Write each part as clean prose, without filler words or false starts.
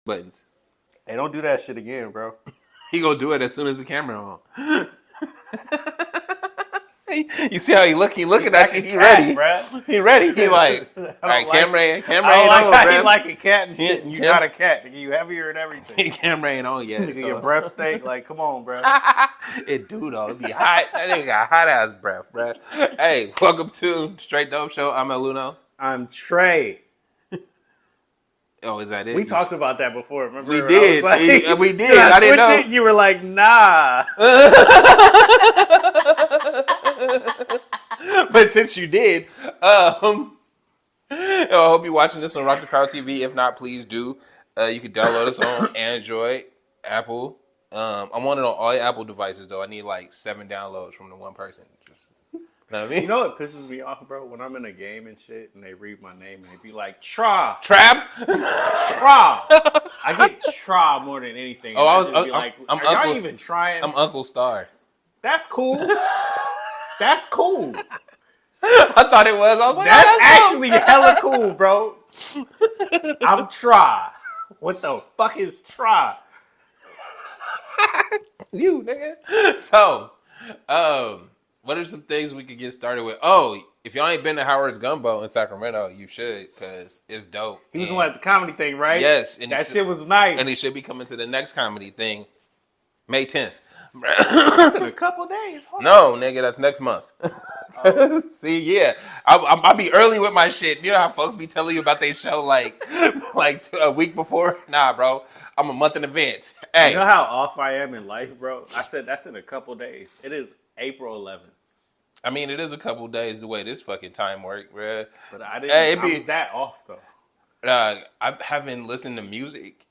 buttons. Hey, don't do that shit again, bro. He gonna do it as soon as the camera on. You see how he look? He looking at you. He ready. Bruh. He ready. He like, all right, camera ain't I don't on, like how bruh. you like a cat and shit, and you not a cat. Nigga, you heavier and everything. Camera ain't on yet. Nigga, your breath stink. Like, come on, bro. It do though. It be hot. That nigga got hot ass breath, bruh. Hey, welcome to Straight Dope Show. I'm El Luno. I'm Trey. Oh, is that it? We talked about that before. Remember? We did. Like, we did. Should I didn't switch know. it? And you were like, nah. But since you did, I hope you're watching this on Rock the Crowd TV. If not, please do. You can download us on Android, Apple. I want it on all your Apple devices, though. I need like 7 downloads from the one person. Just, you know what I mean? You know what pisses me off, bro? When I'm in a game and shit, and they read my name, and they be like, TraB. TraB? TraB. I get TraB more than anything. Oh, I was be like, I'm are Uncle, y'all even trying? I'm Uncle Star. That's cool. That's cool. I thought it was. I was like, that's actually hella cool, bro. I'm TraB. What the fuck is TraB? You, nigga. So, what are some things we could get started with? Oh, if y'all ain't been to Howard's Gumbo in Sacramento, you should, because it's dope. He was at the comedy thing, right? Yes. And that shit was nice. And he should be coming to the next comedy thing May 10th. That's in a couple days. No, nigga, that's next month. Oh. See, yeah. I'll be early with my shit. You know how folks be telling you about their show like a week before? Nah, bro. I'm a month in advance. Hey. You know how off I am in life, bro? I said that's in a couple days. It is April 11th. I mean, it is a couple days the way this fucking time work, bro. But I didn't be that off, though. I haven't listened to music.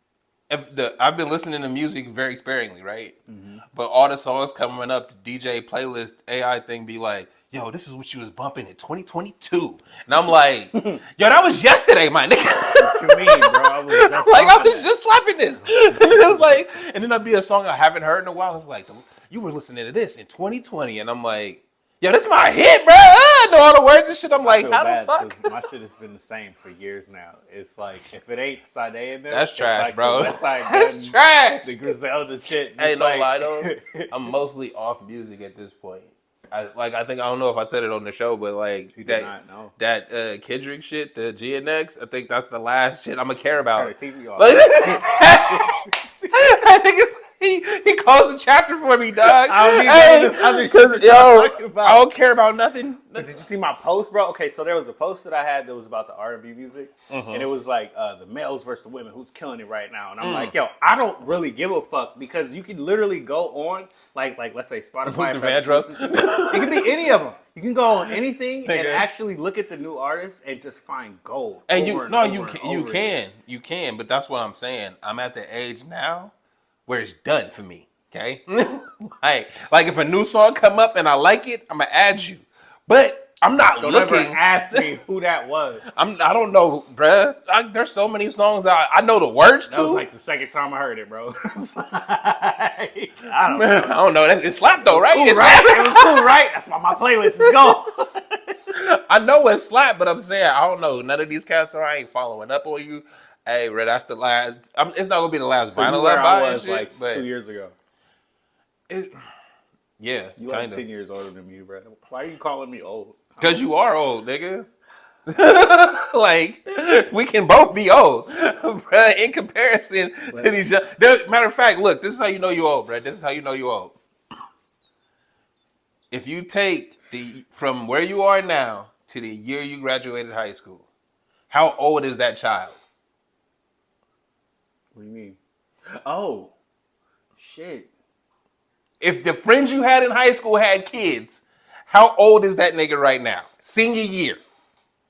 I've been listening to music very sparingly, right? Mm-hmm. But all the songs coming up to DJ playlist AI thing be like, yo, this is what you was bumping in 2022. And I'm like, yo, that was yesterday, my nigga. What you mean, bro? I was just slapping this. It was like, and then there'd be a song I haven't heard in a while. It's like, you were listening to this in 2020. And I'm like, yo, this is my hit, bro. I know all the words and shit. I'm like, how the fuck? My shit has been the same for years now. It's like, if it ain't Sade in there, that's trash, like bro. That's trash. The Griselda shit. Hey, no lie though. I'm mostly off music at this point. I don't know if I said it on the show, but like that Kendrick shit, the GNX, I think that's the last shit I'm gonna care about. Turn the TV off. I think he closed the chapter for me, dog. I don't care about nothing. Did you see my post, bro? Okay, so there was a post that I had that was about the R&B music, and it was like the males versus the women, who's killing it right now. And I'm like, yo, I don't really give a fuck, because you can literally go on, like let's say Spotify. It can be any of them. You can go on anything and actually look at the new artists and just find gold. And you can, but that's what I'm saying. I'm at the age now where it's done for me, okay? like if a new song come up and I like it, I'm gonna add you. But I'm not Don't looking. Ever ask me who that was. I don't know, bruh. There's so many songs that I know the words to. That was like the second time I heard it, bro. I don't know. It slapped though, right? Cool, right? It was cool, right? That's why my playlist is gone. I know it slapped, but I'm saying I don't know. None of these cats I ain't following up on you. Hey, bro, that's the last. It's not gonna be the last vinyl I buy. Was like 2 years ago. Yeah, you like 10 years older than me, bro. Why are you calling me old? Because you are old, nigga. Like, we can both be old, bro. In comparison to these young. Matter of fact, look, this is how you know you old, bro. This is how you know you old. If you take from where you are now to the year you graduated high school, how old is that child? What do you mean? Oh, shit. If the friends you had in high school had kids, how old is that nigga right now? Senior year.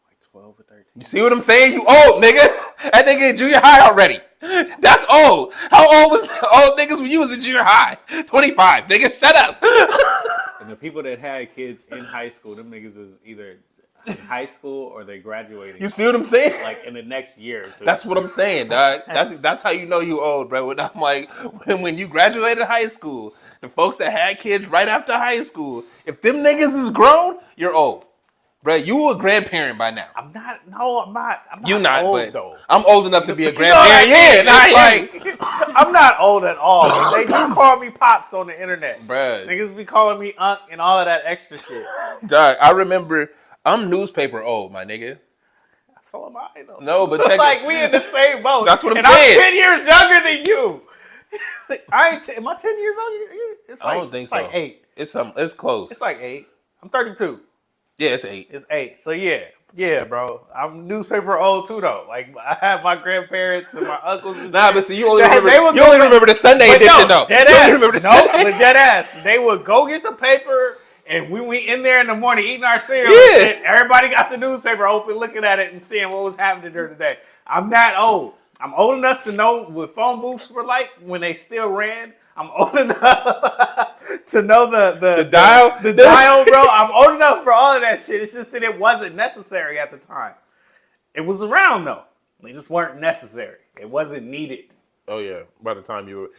Like 12 or 13. You see what I'm saying? You old, nigga. That nigga in junior high already. That's old. How old was old niggas when you was in junior high? 25, nigga. Shut up. And the people that had kids in high school, them niggas is either in high school or they graduating. You see what I'm saying? Like in the next year or two. That's what I'm saying, dog. That's how you know you old, bro. When I'm like, when you graduated high school, the folks that had kids right after high school, if them niggas is grown, you're old. Bruh, you a grandparent by now. I'm not. No, I'm not. I'm not You not, old but though. I'm old enough to be a But you know grandparent. what I Yeah, mean? it's like, I'm not old at all. But they do call me pops on the internet. bruh. Niggas be calling me Unc and all of that extra shit. Dog, I remember, I'm newspaper old, my nigga. So am I though. No, but check like it. we in the same boat. That's what I'm and saying. I'm 10 years younger than you. Am I 10 years older than you? It's like, I don't think it's so. like 8. It's close. It's like 8. I'm 32. Yeah, it's 8. It's 8. So yeah, bro. I'm newspaper old too though. Like I have my grandparents and my uncles. And Nah, shit. but see, you only remember the Sunday But edition no, though. Dead You ass. only remember the No, Sunday. but dead ass. They would go get the paper. And we in there in the morning eating our cereal. Yeah. And everybody got the newspaper open, looking at it and seeing what was happening during the day. I'm not old. I'm old enough to know what phone booths were like when they still ran. I'm old enough to know the dial? the dial, bro. I'm old enough for all of that shit. It's just that it wasn't necessary at the time. It was around though. They just weren't necessary. It wasn't needed. Oh yeah. By the time you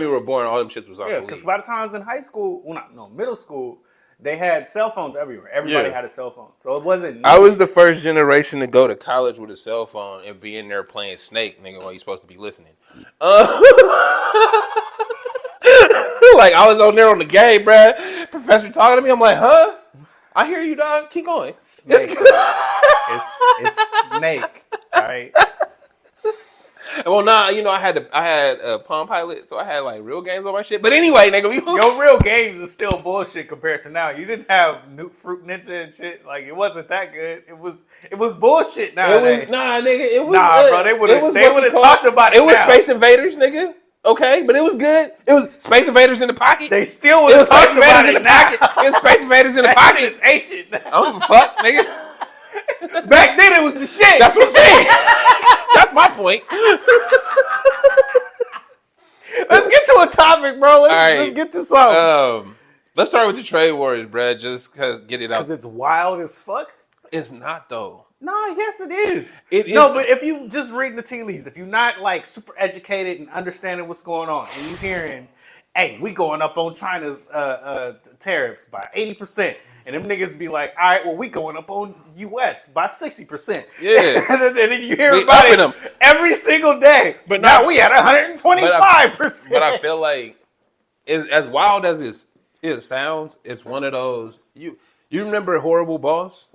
were born, all them shits was obsolete. Yeah, because by the time I was in high school, middle school, they had cell phones everywhere. Everybody had a cell phone, so it wasn't needed. I was the first generation to go to college with a cell phone and be in there playing Snake, nigga, while you supposed to be listening. Like I was on there on the game, bruh. Professor talking to me, I'm like, huh? I hear you, dog. Keep going. Snake. It's Snake. All right. Well, nah, I had a Palm Pilot, so I had like real games on my shit. But anyway, nigga, Your real games is still bullshit compared to now. You didn't have Fruit Ninja and shit. Like it wasn't that good. It was bullshit nowadays. Bro. They would have talked about it. It was now. Space Invaders, nigga. Okay, but it was good. It was Space Invaders in the pocket. They still would It have was Space talked about Invaders in it the pocket. It was Space Invaders in the That pocket. shit's ancient now. I don't give a fuck, nigga. Back then it was the shit. That's what I'm saying. That's my point. Let's get to a topic, bro. Let's get to something. Let's start with the trade wars, bruh. Just cause get it out. Because it's wild as fuck. It's not though. No, yes it is. It is. No, but if you just reading the tea leaves, if you're not like super educated and understanding what's going on, and you hearing, hey, we going up on China's tariffs by 80%, and them niggas be like, all right, well, we going up on US by 60%. Yeah. and then you hear We about upping it them. every single day. But now not- we at 125%. But I feel like, as wild as it sounds, it's one of those you remember Horrible Boss,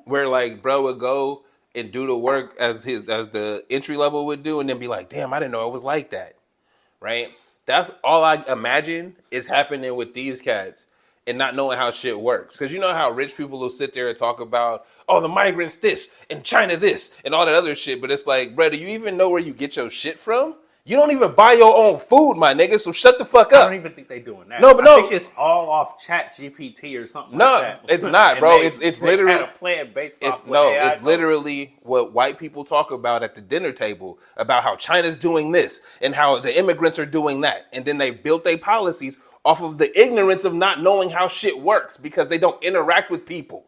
where like bro would go and do the work as the entry level would do, and then be like, damn, I didn't know it was like that, right? That's all I imagine is happening with these cats and not knowing how shit works. Because you know how rich people will sit there and talk about, oh, the migrants this and China this and all that other shit, but it's like, bro, do you even know where you get your shit from? You don't even buy your own food, my nigga, so shut the fuck up. I don't even think they doing that. No, but no. I think it's all off Chat GPT or something like that. No, it's not, bro. It's literally had a plan based off what AI it's literally what white people talk about at the dinner table about how China's doing this and how the immigrants are doing that. And then they built their policies off of the ignorance of not knowing how shit works because they don't interact with people.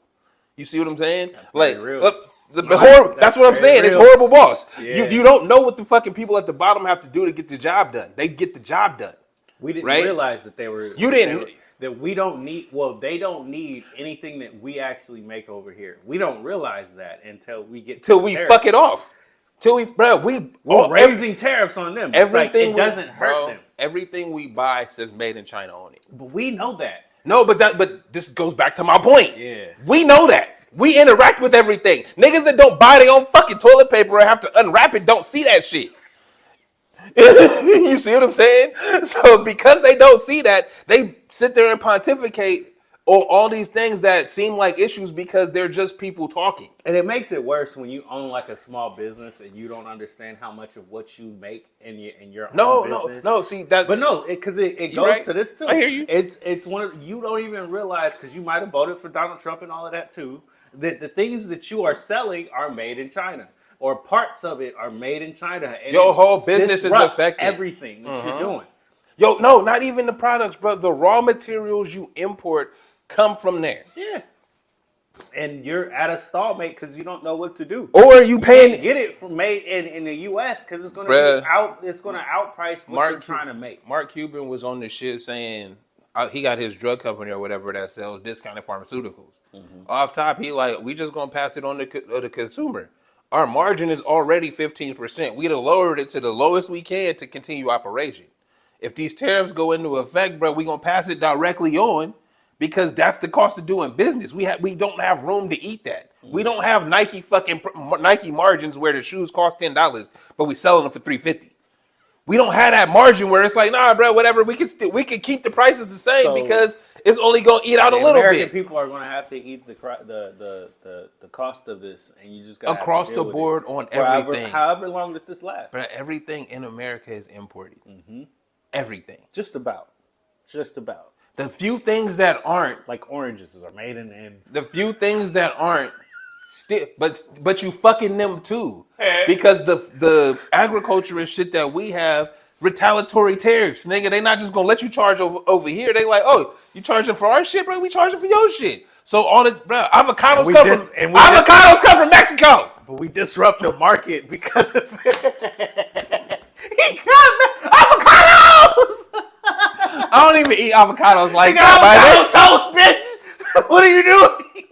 You see what I'm saying? That's like, real. look, that's what I'm saying. Real. It's Horrible Boss. Yeah. You don't know what the fucking people at the bottom have to do to get the job done. They get the job done. We didn't right? realize that they were. You didn't. That we don't need. Well, they don't need anything that we actually make over here. We don't realize that until we get till we fuck it off. Till we're raising tariffs on them. Everything it doesn't hurt them. Everything we buy says made in China on it. But we know that. No, but this goes back to my point. Yeah. We know that. We interact with everything. Niggas that don't buy their own fucking toilet paper or have to unwrap it don't see that shit. You see what I'm saying? So because they don't see that, they sit there and pontificate on all these things that seem like issues because they're just people talking. And it makes it worse when you own like a small business and you don't understand how much of what you make in your own business. No. See that, but no, because it goes right. to this too. I hear you. It's one of you don't even realize because you might have voted for Donald Trump and all of that too. That the things that you are selling are made in China, or parts of it are made in China. And your whole business is affected. Everything that you're doing. Yo, no, not even the products, bro. The raw materials you import come from there. Yeah. And you're at a stalemate because you don't know what to do. Or you paying get it from made in the U.S. because it's going to outprice what you're trying to make. Mark Cuban was on the shit saying he got his drug company or whatever that sells discounted pharmaceuticals. Off top, he like, we just gonna pass it on to the consumer. Our margin is already 15%. We'd have lowered it to the lowest we can to continue operation. If these tariffs go into effect, bro, we gonna pass it directly on because that's the cost of doing business. We don't have room to eat that. We don't have Nike margins where the shoes cost $10, but we selling them for $350. We don't have that margin where it's like, nah, bro, whatever. We can keep the prices the same because it's only gonna eat out a little American bit. People are gonna have to eat the cost of this, and you just got across the board on everything. However long that this lasts. But everything in America is imported. Everything. Just about. The few things that aren't, like oranges, are made in. The few things that aren't still, but you fucking them too, because the agriculture and shit that we have, retaliatory tariffs, nigga. They not just gonna let you charge over here. They like, oh, you charging for our shit, bro? We charging for your shit. So all the avocados come from Mexico. But we disrupt the market because of it. He got avocados. I don't even eat avocados like that. Avocado toast, bitch. What are you doing?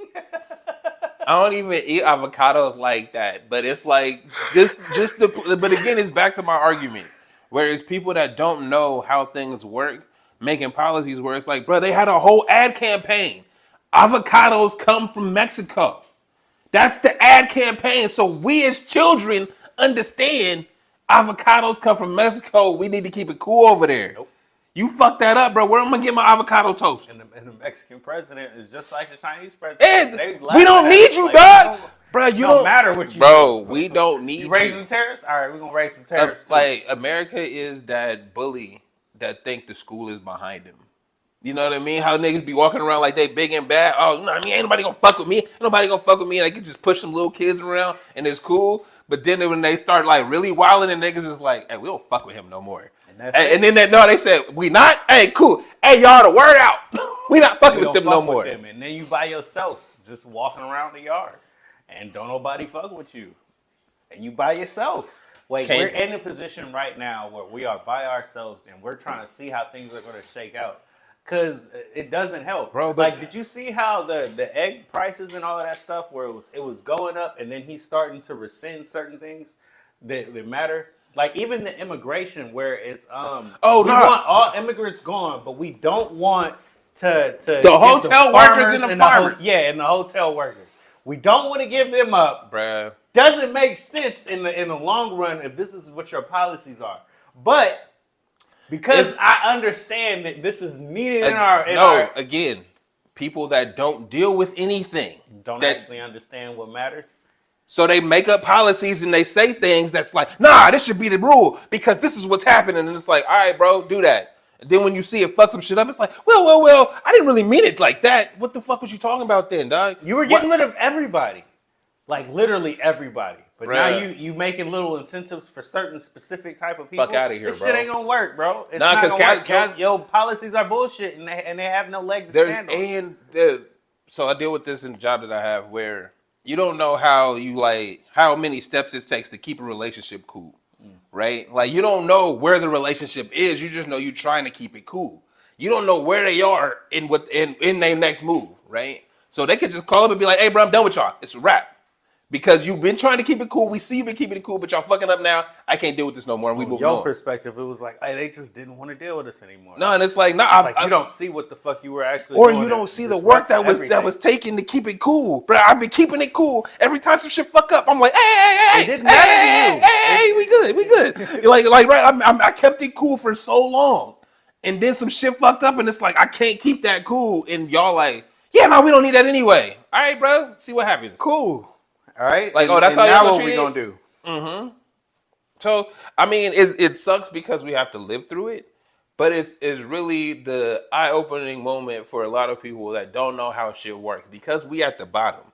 I don't even eat avocados like that. But it's like but again, it's back to my argument. Whereas people that don't know how things work, making policies where it's like, bro, they had a whole ad campaign. Avocados come from Mexico. That's the ad campaign. So we as children understand avocados come from Mexico. We need to keep it cool over there. Nope. You fucked that up, bro. Where am I gonna get my avocado toast? And the Mexican president is just like the Chinese president. We don't need you, dog. Bro, you don't matter what you do. We don't need you. Raise some tariffs? All right, we're going to raise some tariffs. Like, America is that bully that think the school is behind him. You know what I mean? How niggas be walking around like they big and bad. Oh, you know what I mean? Ain't nobody going to fuck with me. Ain't nobody going to fuck with me. And they can just push some little kids around and it's cool. But then when they start like really wilding and niggas is like, hey, we don't fuck with him no more. And then they said, we not? Hey, cool. Hey, y'all, the word out. We not fucking with them no more. And then you by yourself just walking around the yard. And don't nobody fuck with you. And you by yourself. We're in a position right now where we are by ourselves and we're trying to see how things are going to shake out. Because it doesn't help. Bro, like, did you see how the egg prices and all of that stuff where it was going up and then he's starting to rescind certain things that matter? Like, even the immigration where it's, we want all immigrants gone, but we don't want to the hotel workers and the farmers. And the hotel workers. We don't want to give them up. Bruh. Doesn't make sense in the long run if this is what your policies are. But because I understand that this is needed again, people that don't deal with anything. Don't actually understand what matters. So they make up policies and they say things that's like, nah, this should be the rule because this is what's happening. And it's like, all right, bro, do that. And then when you see it fuck some shit up, it's like, well, I didn't really mean it like that. What the fuck was you talking about then, dog? You were getting rid of everybody. Like, literally everybody. But now you making little incentives for certain specific type of people. Fuck out of here, this bro. This shit ain't gonna work, bro. It's nah, because your policies are bullshit and they have no leg to stand on. So I deal with this in the job that I have where you don't know how many steps it takes to keep a relationship cool. Right? Like, you don't know where the relationship is. You just know you're trying to keep it cool. You don't know where they are in their next move, right? So they could just call up and be like, hey, bro, I'm done with y'all. It's a wrap. Because you've been trying to keep it cool. We see you've been keeping it cool, but y'all fucking up now. I can't deal with this no more. And we moving on. Your perspective, it was like, hey, they just didn't want to deal with us anymore. No, and it's like, you don't see what the fuck you were actually doing. Or you don't see the work that was taken to keep it cool. Bro, I've been keeping it cool. Every time some shit fuck up, I'm like, hey, it didn't matter to you. Hey, we good. like right, I kept it cool for so long. And then some shit fucked up, and it's like, I can't keep that cool. And y'all like, yeah, no, we don't need that anyway. All right, bro, see what happens. Cool. All right. Like, that's how y'all what we gonna do. Mm-hmm. So, I mean, it sucks because we have to live through it, but it's really the eye-opening moment for a lot of people that don't know how shit works. Because we at the bottom,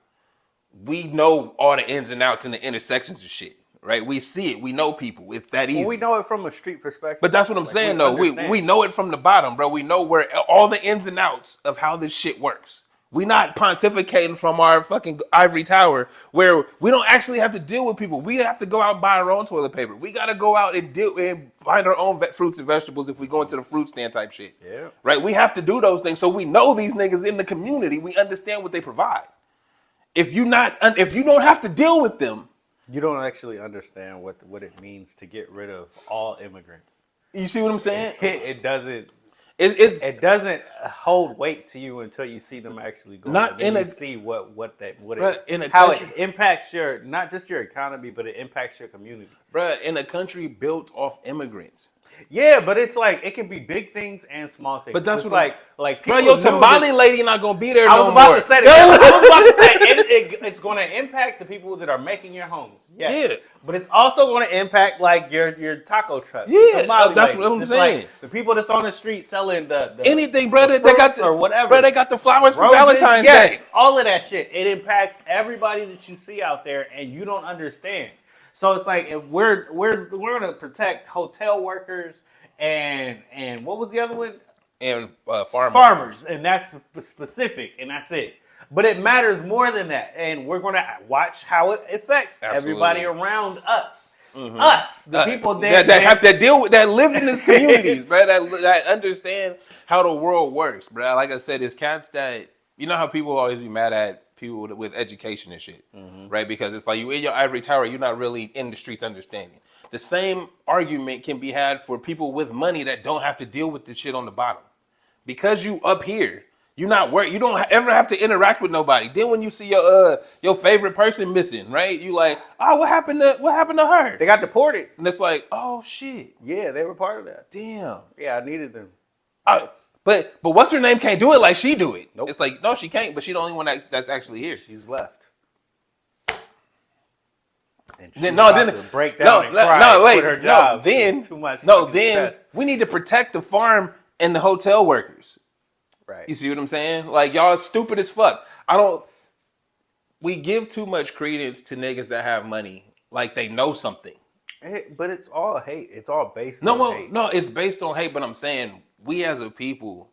we know all the ins and outs and the intersections of shit, right? We see it. We know people. It's that easy. Well, we know it from a street perspective. But that's what I'm saying, though. We know it from the bottom, bro. We know where all the ins and outs of how this shit works. We not pontificating from our fucking ivory tower where we don't actually have to deal with people. We have to go out and buy our own toilet paper. We got to go out and deal and find our own fruits and vegetables if we go into the fruit stand type shit. Yeah. Right? We have to do those things so we know these niggas in the community. We understand what they provide. If you don't have to deal with them, you don't actually understand what it means to get rid of all immigrants. You see what I'm saying? It doesn't. It doesn't hold weight to you until you see them actually go. Not in a see how it impacts your not just your economy, but it impacts your community. Bruh, in a country built off immigrants. Yeah, but it's like it can be big things and small things. But that's it's what like bro, your tamale lady not gonna be there no more. I was about to say that. I was about to say it's going to impact the people that are making your homes. Yes. Yeah. But it's also going to impact like your taco trucks. Yeah, that's what I'm saying. Like the people that's on the street selling the anything, brother. They got or whatever. Bro, they got the flowers for Valentine's Day. All of that shit. It impacts everybody that you see out there, and you don't understand. So it's like if we're going to protect hotel workers and what was the other one? And farmers, and that's specific, and that's it. But it matters more than that, and we're going to watch how it affects everybody around us. Mm-hmm. Us, the people that have to deal with that live in these communities, bro. That understand how the world works, bro. Like I said, it's cats that you know how people always be mad at people with education and shit, mm-hmm. right? Because it's like you in your ivory tower, you're not really in the streets understanding. The same argument can be had for people with money that don't have to deal with this shit on the bottom. Because you up here, you not work. You don't ever have to interact with nobody. Then when you see your favorite person missing, right? You like, oh, what happened to her? They got deported, and it's like, oh shit. Yeah, they were part of that. Damn. Yeah, I needed them. But what's her name can't do it like she do it. Nope. It's like, no, she can't. But she's the only one that's actually here. She's left. And break down and cry with her job. Too much. Then we need to protect the farm and the hotel workers. Right. You see what I'm saying? Like, y'all stupid as fuck. We give too much credence to niggas that have money like they know something. But it's all hate. It's all based on hate. No, it's based on hate, but I'm saying we as a people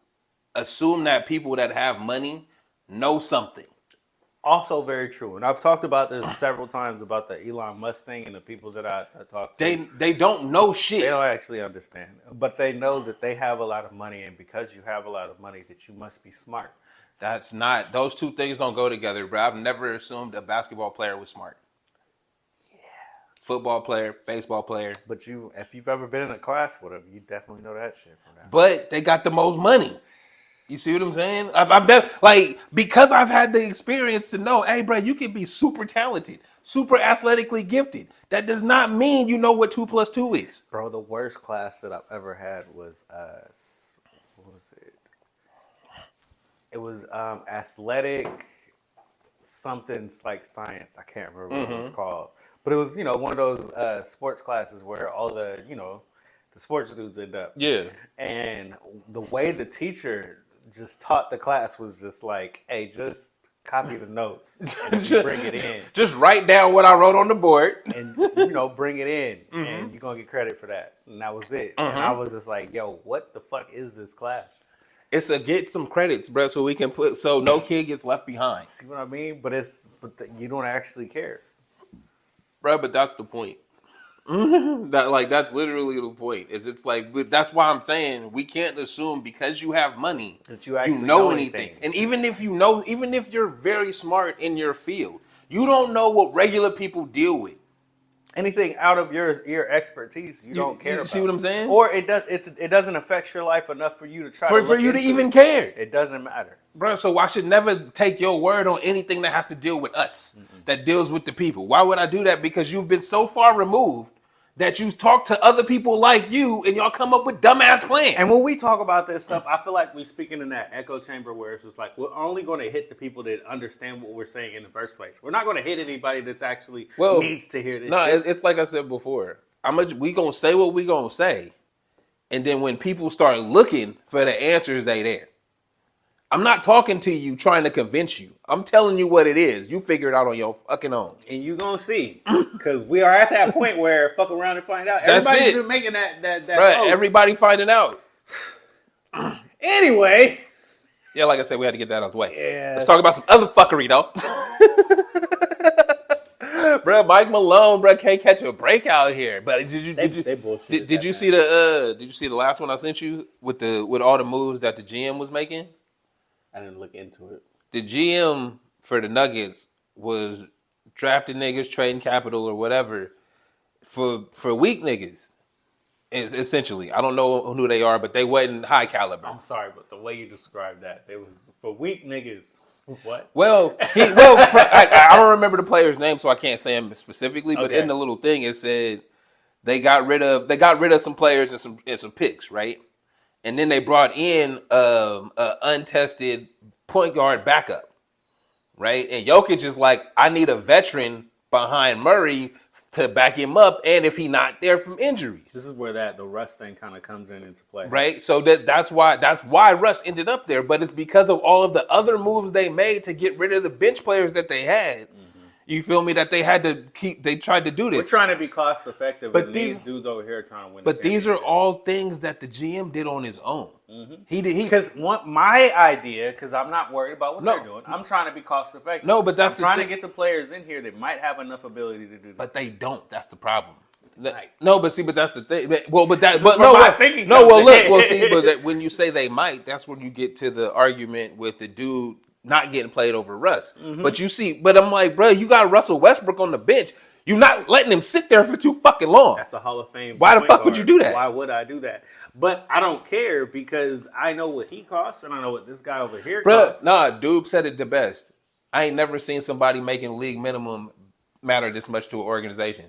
assume that people that have money know something. Also very true. And I've talked about this several times about the Elon Musk thing and the people that I talk to. They don't know shit. They don't actually understand. But they know that they have a lot of money, and because you have a lot of money that you must be smart. Those two things don't go together, bro. I've never assumed a basketball player was smart. Yeah. Football player, baseball player. But if you've ever been in a class with them, you definitely know that shit from that. But they got the most money. You see what I'm saying? I've never, because I've had the experience to know, hey, bro, you can be super talented, super athletically gifted. That does not mean you know what 2 + 2 is. Bro, the worst class that I've ever had was, what was it? It was athletic, something like science. I can't remember what it was called. But it was, one of those sports classes where all the sports dudes end up. Yeah. And the way the teacher just taught the class was just like, hey, just copy the notes and bring it in. Just write down what I wrote on the board. And, bring it in. Mm-hmm. And you're going to get credit for that. And that was it. Mm-hmm. And I was just like, yo, what the fuck is this class? It's get some credits, bro, so we can so no kid gets left behind. See what I mean? But you don't actually care. Bro, but that's the point. That's literally the point. It's like that's why I'm saying we can't assume because you have money that you actually know anything. And even if you're very smart in your field, you don't know what regular people deal with. Anything out of your expertise, you don't care about. See what I'm saying? Or it doesn't affect your life enough for you to try for you to even care. It doesn't matter. Bro, so I should never take your word on anything that has to deal with us, that deals with the people. Why would I do that? Because you've been so far removed that you talk to other people like you and y'all come up with dumbass plans. And when we talk about this stuff, I feel like we're speaking in that echo chamber where it's just like, we're only going to hit the people that understand what we're saying in the first place. We're not going to hit anybody that's actually needs to hear this. No, it's like I said before. We going to say what we going to say. And then when people start looking for the answers, they there. I'm not talking to you trying to convince you. I'm telling you what it is. You figure it out on your fucking own. And you gonna see. Because we are at that point where fuck around and find out. Everybody's been making that right, everybody finding out. Anyway. Yeah, like I said, we had to get that out of the way. Yeah. Let's talk about some other fuckery, though. Bro, Mike Malone, bro, can't catch a break out here. But They bullshit. did you see the last one I sent you with all the moves that the GM was making? I didn't look into it. The GM for the Nuggets was drafting niggas, trading capital or whatever for weak niggas. Essentially, I don't know who they are, but they wasn't high caliber. I'm sorry, but the way you described that, they was for weak niggas. What? Well, I don't remember the player's name, so I can't say him specifically. But in the little thing, it said they got rid of some players and some picks, right? And then they brought in a untested point guard backup, right? And Jokic is like, I need a veteran behind Murray to back him up, and if he not there from injuries. This is where the Russ thing kind of comes into play. Right? So that's why Russ ended up there, but it's because of all of the other moves they made to get rid of the bench players that they had. You feel me? That they had to they tried to do this. We're trying to be cost effective, but and these dudes over here are trying to win. But these are all things that the GM did on his own. He Because my idea, because I'm not worried about what they're doing. I'm trying to be cost effective. No, but that's trying to get the players in here that might have enough ability to do that. But they don't. That's the problem. Right. No, but that's the thing. Well, but when you say they might, that's when you get to the argument with the dude not getting played over Russ. But I'm like, bro, you got Russell Westbrook on the bench. You're not letting him sit there for too fucking long. That's a Hall of Fame. Why the fuck would you do that? Why would I do that? But I don't care because I know what he costs and I know what this guy over here costs. Nah, dude said it the best. I ain't never seen somebody making league minimum matter this much to an organization.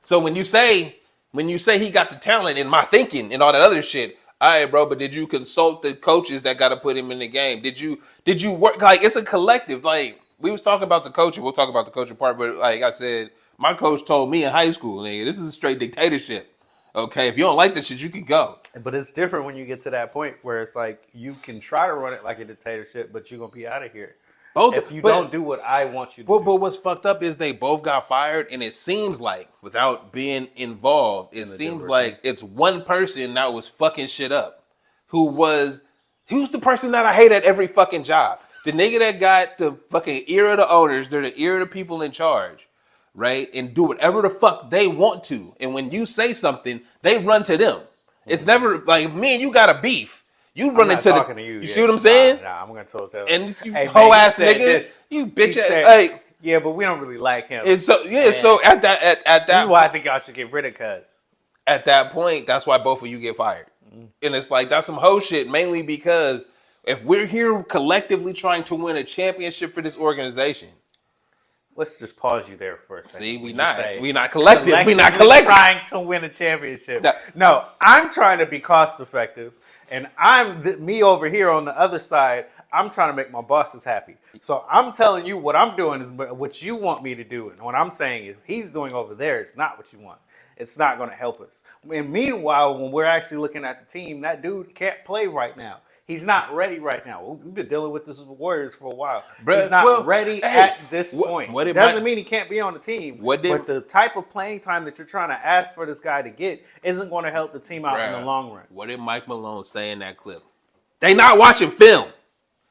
So when you say he got the talent in my thinking and all that other shit, all right, bro, but did you consult the coaches that got to put him in the game? Did you work? Like, it's a collective. Like, we was talking about the coaching. We'll talk about the coaching part, but like I said, my coach told me in high school, nigga, this is a straight dictatorship. Okay, if you don't like this shit, you can go. But it's different when you get to that point where it's like you can try to run it like a dictatorship, but you're gonna be out of here. If you don't do what I want you to do. But what's fucked up is they both got fired, and it seems like, without being involved, it seems like it's one person that was fucking shit up. Who's the person that I hate at every fucking job? The nigga that got the fucking ear of the owners, they're the ear of the people in charge, right? And do whatever the fuck they want to. And when you say something, they run to them. It's never like me and you got a beef. You run into the. You see what I'm saying? Nah, I'm gonna tell them. And this hoe ass nigga, you bitch ass. Yeah, but we don't really like him. And so so at that this is why I think y'all should get rid of Cuz. At that point, that's why both of you get fired. And it's like that's some hoe shit, mainly because if we're here collectively trying to win a championship for this organization. Let's just pause you there for a second. See, we not collective. We not collective. Trying to win a championship. No, I'm trying to be cost effective, and me over here on the other side. I'm trying to make my bosses happy. So I'm telling you what I'm doing is what you want me to do, and what I'm saying is he's doing over there is not what you want. It's not going to help us. And meanwhile, when we're actually looking at the team, that dude can't play right now. He's not ready right now. We've been dealing with this with Warriors for a while. He's not ready at this point. Doesn't mean he can't be on the team. But the type of playing time that you're trying to ask for this guy to get isn't going to help the team out in the long run. What did Mike Malone say in that clip? They not watching film.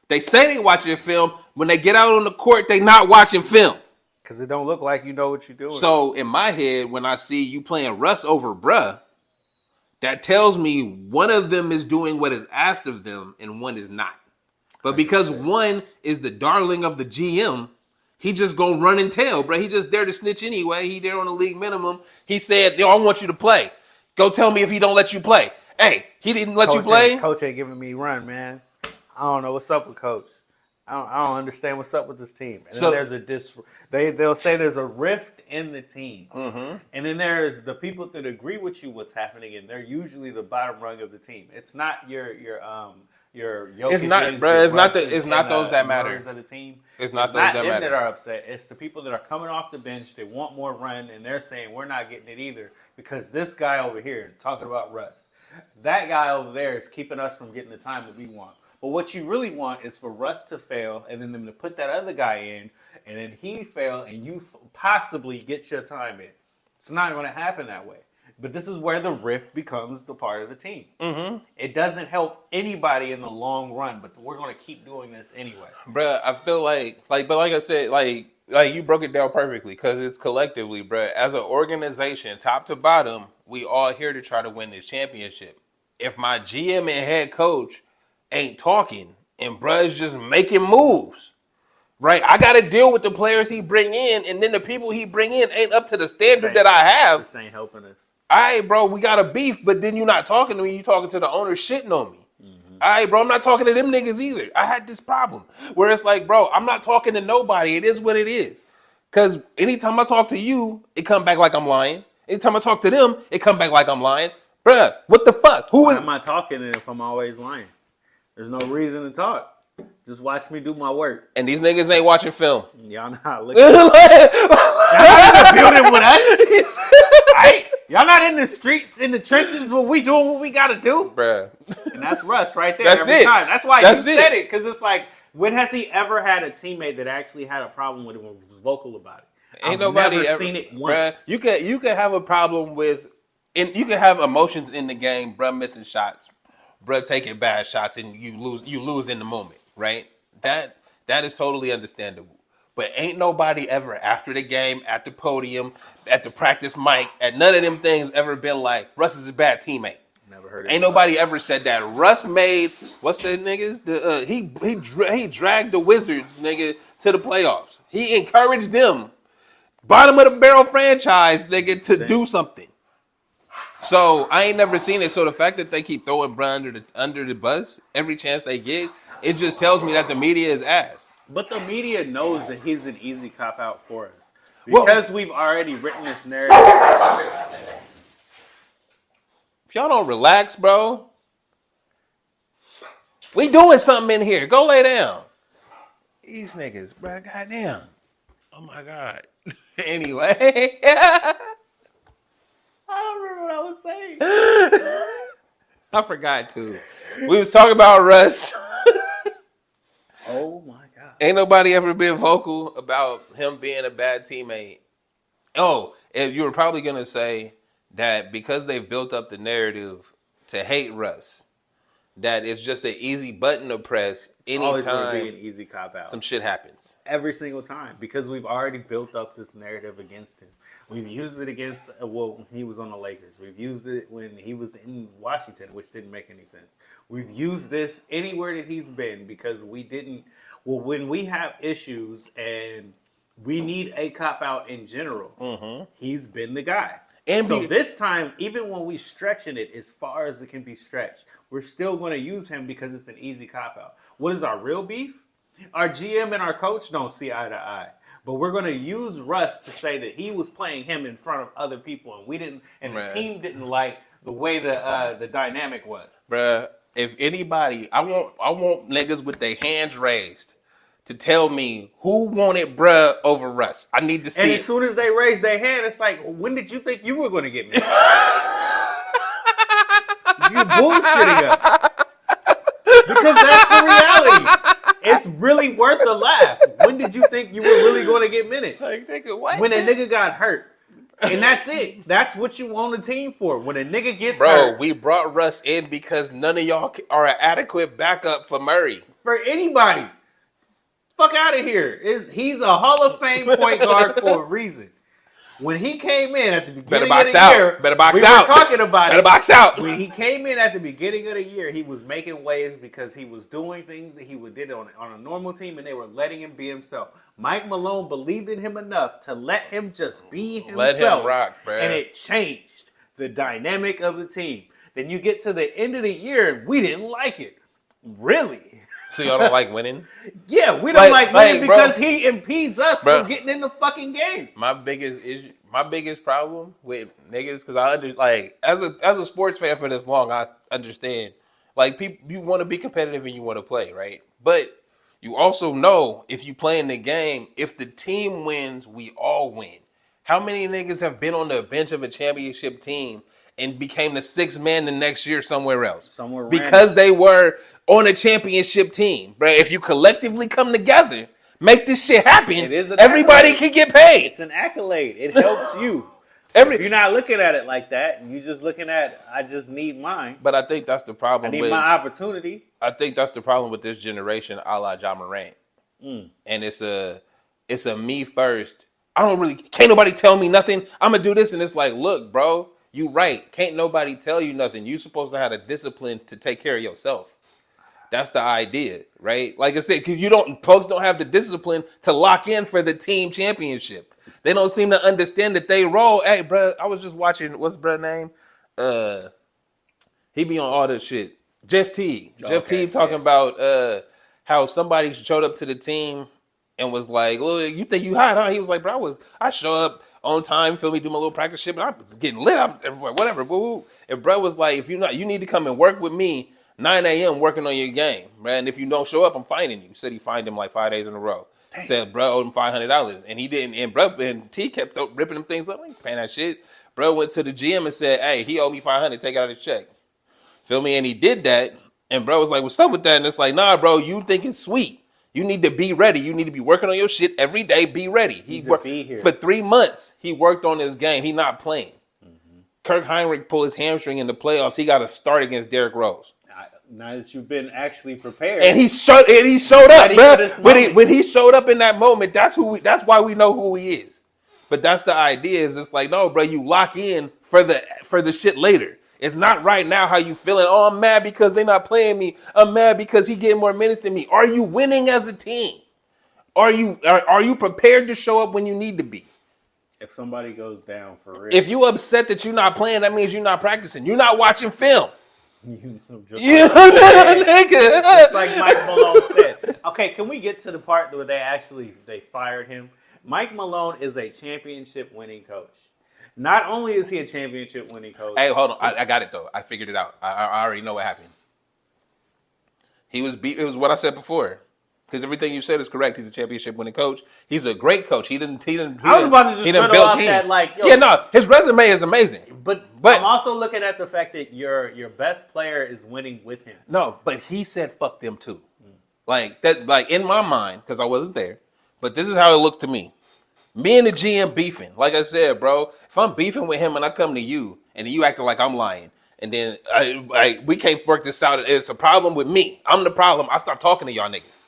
They say they watching film. When they get out on the court, they not watching film. Because it don't look like you know what you're doing. So in my head, when I see you playing Russ over bruh, that tells me one of them is doing what is asked of them and one is not. But because one is the darling of the GM, he just gonna run and tell, bro. He just there to snitch anyway. He there on the league minimum. He said, yo, I want you to play. Go tell me if he don't let you play. Hey, he didn't let you play? Coach ain't giving me run, man. I don't know what's up with Coach. I don't understand what's up with this team. And then there's they'll say there's a rift in the team. Mm-hmm. And then there's the people that agree with you what's happening, and they're usually the bottom rung of the team. It's not your Jokic's, it's not, bro. It's not those that matter. Of the team. It's not those that matter. That are upset. It's the people that are coming off the bench. They want more run, and they're saying we're not getting it either because this guy over here talking about Russ, that guy over there is keeping us from getting the time that we want. But what you really want is for Russ to fail and then them to put that other guy in and then he fail and you possibly get your time in. It's not going to happen that way. But this is where the rift becomes the part of the team. Mm-hmm. It doesn't help anybody in the long run, but we're going to keep doing this anyway. Bruh, I feel but like I said, like you broke it down perfectly because it's collectively, bruh. As an organization, top to bottom, we all here to try to win this championship. If my GM and head coach ain't talking and bruh's just making moves, right? I got to deal with the players he bring in, and then the people he bring in ain't up to the standard that I have. This ain't helping us. All right, bro, we got a beef, but then you're not talking to me. You talking to the owner shitting on me. Mm-hmm. All right, bro, I'm not talking to them niggas either. I had this problem where it's like, bro, I'm not talking to nobody. It is what it is. Because anytime I talk to you, it come back like I'm lying. Anytime I talk to them, it come back like I'm lying. Bruh, what the fuck? Why am I talking if I'm always lying? There's no reason to talk. Just watch me do my work. And these niggas ain't watching film. Y'all not looking. Y'all not in the building with us. Right? Y'all not in the streets, in the trenches, when we doing what we gotta do. Bruh. And that's Russ right there. That's every it. time. That's why you said it. Because it's like, when has he ever had a teammate that actually had a problem with it and was vocal about it? Ain't nobody never ever seen it once. Bruh, you can have a problem with, and you can have emotions in the game, bruh missing shots, bruh taking bad shots, and you lose in the moment, right? That is totally understandable. But ain't nobody ever after the game, at the podium, at the practice mic, at none of them things ever been like, Russ is a bad teammate. Never heard it. Ain't nobody ever said that. Russ made, what's the niggas? He dragged the Wizards, nigga, to the playoffs. He encouraged them, bottom of the barrel franchise, nigga, to do something. So I ain't never seen it. So the fact that they keep throwing Bron under the bus every chance they get, it just tells me that the media is ass. But the media knows that he's an easy cop out for us because we've already written this narrative. If y'all don't relax, bro, we doing something in here. Go lay down. These niggas, bro, goddamn. Oh my god. Anyway. I don't remember what I was saying. I forgot to. We was talking about Russ. Oh my god. Ain't nobody ever been vocal about him being a bad teammate. Oh, and you were probably going to say that because they've built up the narrative to hate Russ, that it's just an easy button to press anytime be an easy cop out. Some shit happens. Every single time, because we've already built up this narrative against him. We've used it against, when he was on the Lakers. We've used it when he was in Washington, which didn't make any sense. We've used this anywhere that he's been because when we have issues and we need a cop out in general, he's been the guy. And so this time, even when we're stretching it as far as it can be stretched, we're still going to use him because it's an easy cop out. What is our real beef? Our GM and our coach don't see eye to eye. But we're going to use Russ to say that he was playing him in front of other people, and we didn't, and the team didn't like the way the dynamic was. Bruh, if anybody, I want niggas with their hands raised to tell me who wanted bruh over Russ. I need to see. And as soon as they raise their hand, it's like, when did you think you were going to get me? You bullshitting us. Because that's the reality. It's really worth a laugh. When did you think you were really going to get minutes? Like, nigga, what? When a nigga got hurt. And that's it. That's what you want a team for. When a nigga gets hurt. Bro, we brought Russ in because none of y'all are an adequate backup for Murray. For anybody. Fuck out of here. He's a Hall of Fame point guard for a reason. When he came in at the beginning of the year, we were talking about it. Box out. When he came in at the beginning of the year, he was making waves because he was doing things that he did on a normal team, and they were letting him be himself. Mike Malone believed in him enough to let him just be himself. Let him rock, bro. And it changed the dynamic of the team. Then you get to the end of the year, and we didn't like it. Really? So y'all don't like winning? Yeah, we don't like winning because he impedes us from getting in the fucking game. My biggest problem with niggas, because as a sports fan for this long, I understand. Like, people, you want to be competitive and you want to play, right? But you also know if you play in the game, if the team wins, we all win. How many niggas have been on the bench of a championship team and became the sixth man the next year somewhere else? Because they were on a championship team. Bro, if you collectively come together, make this shit happen, everybody can get paid. It's an accolade. It helps you. If you're not looking at it like that, you're just looking at, I just need mine. But I think that's the problem. I need my opportunity. I think that's the problem with this generation, a la Ja Morant. And it's a me first. Can't nobody tell me nothing. I'm gonna do this, and it's like, look, bro, you right. Can't nobody tell you nothing. You supposed to have the discipline to take care of yourself. That's the idea, right? Like I said, because folks don't have the discipline to lock in for the team championship. They don't seem to understand that they role. Hey, bro, I was just watching. What's bro name? He be on all this shit. Jeff Teague. Jeff Teague talking about how somebody showed up to the team and was like, "Look, you think you hot, huh?" He was like, "Bro, I show up on time, feel me, do my little practice shit, but I was getting lit up everywhere, whatever." Woo. And bro was like, "If you're not, you need to come and work with me 9 a.m. working on your game, man. And if you don't show up, I'm fining you." Said he fined him like 5 days in a row. Dang. Said bro owed him $500, and he didn't. And bro and T kept ripping them things up. I ain't paying that shit. Bro went to the GM and said, "Hey, he owed me $500. Take it out of his check." Feel me? And he did that. And bro was like, "What's up with that?" And it's like, "Nah, bro, you think it's sweet. You need to be ready. You need to be working on your shit every day. Be ready." He worked for 3 months. He worked on his game. He not playing. Kirk Heinrich pulled his hamstring in the playoffs. He got to start against Derrick Rose. Now that you've been actually prepared, and he showed up, bro. When he showed up in that moment, that's why we know who he is. But that's the idea. Is it's like, no, bro, you lock in for the shit later. It's not right now how you feeling. Oh, I'm mad because they're not playing me. I'm mad because he getting more minutes than me. Are you winning as a team? Are you prepared to show up when you need to be? If somebody goes down for real. If you upset that you're not playing, that means you're not practicing. You're not watching film. Just like Mike Malone said. Okay, can we get to the part where they fired him? Mike Malone is a championship winning coach. Not only is he a championship winning coach. Hey, hold on. I got it though. I figured it out. I already know what happened. He was beat. It was what I said before. Because everything you said is correct. He's a championship winning coach. He's a great coach. He didn't. I was about to just riddle off that, like, yo. Yeah, no, his resume is amazing. But I'm also looking at the fact that your best player is winning with him. No, but he said fuck them too. Like that. Like in my mind, because I wasn't there. But this is how it looks to me. Me and the GM beefing. Like I said, bro, if I'm beefing with him and I come to you and you acting like I'm lying, and then we can't work this out. It's a problem with me. I'm the problem. I stop talking to y'all niggas.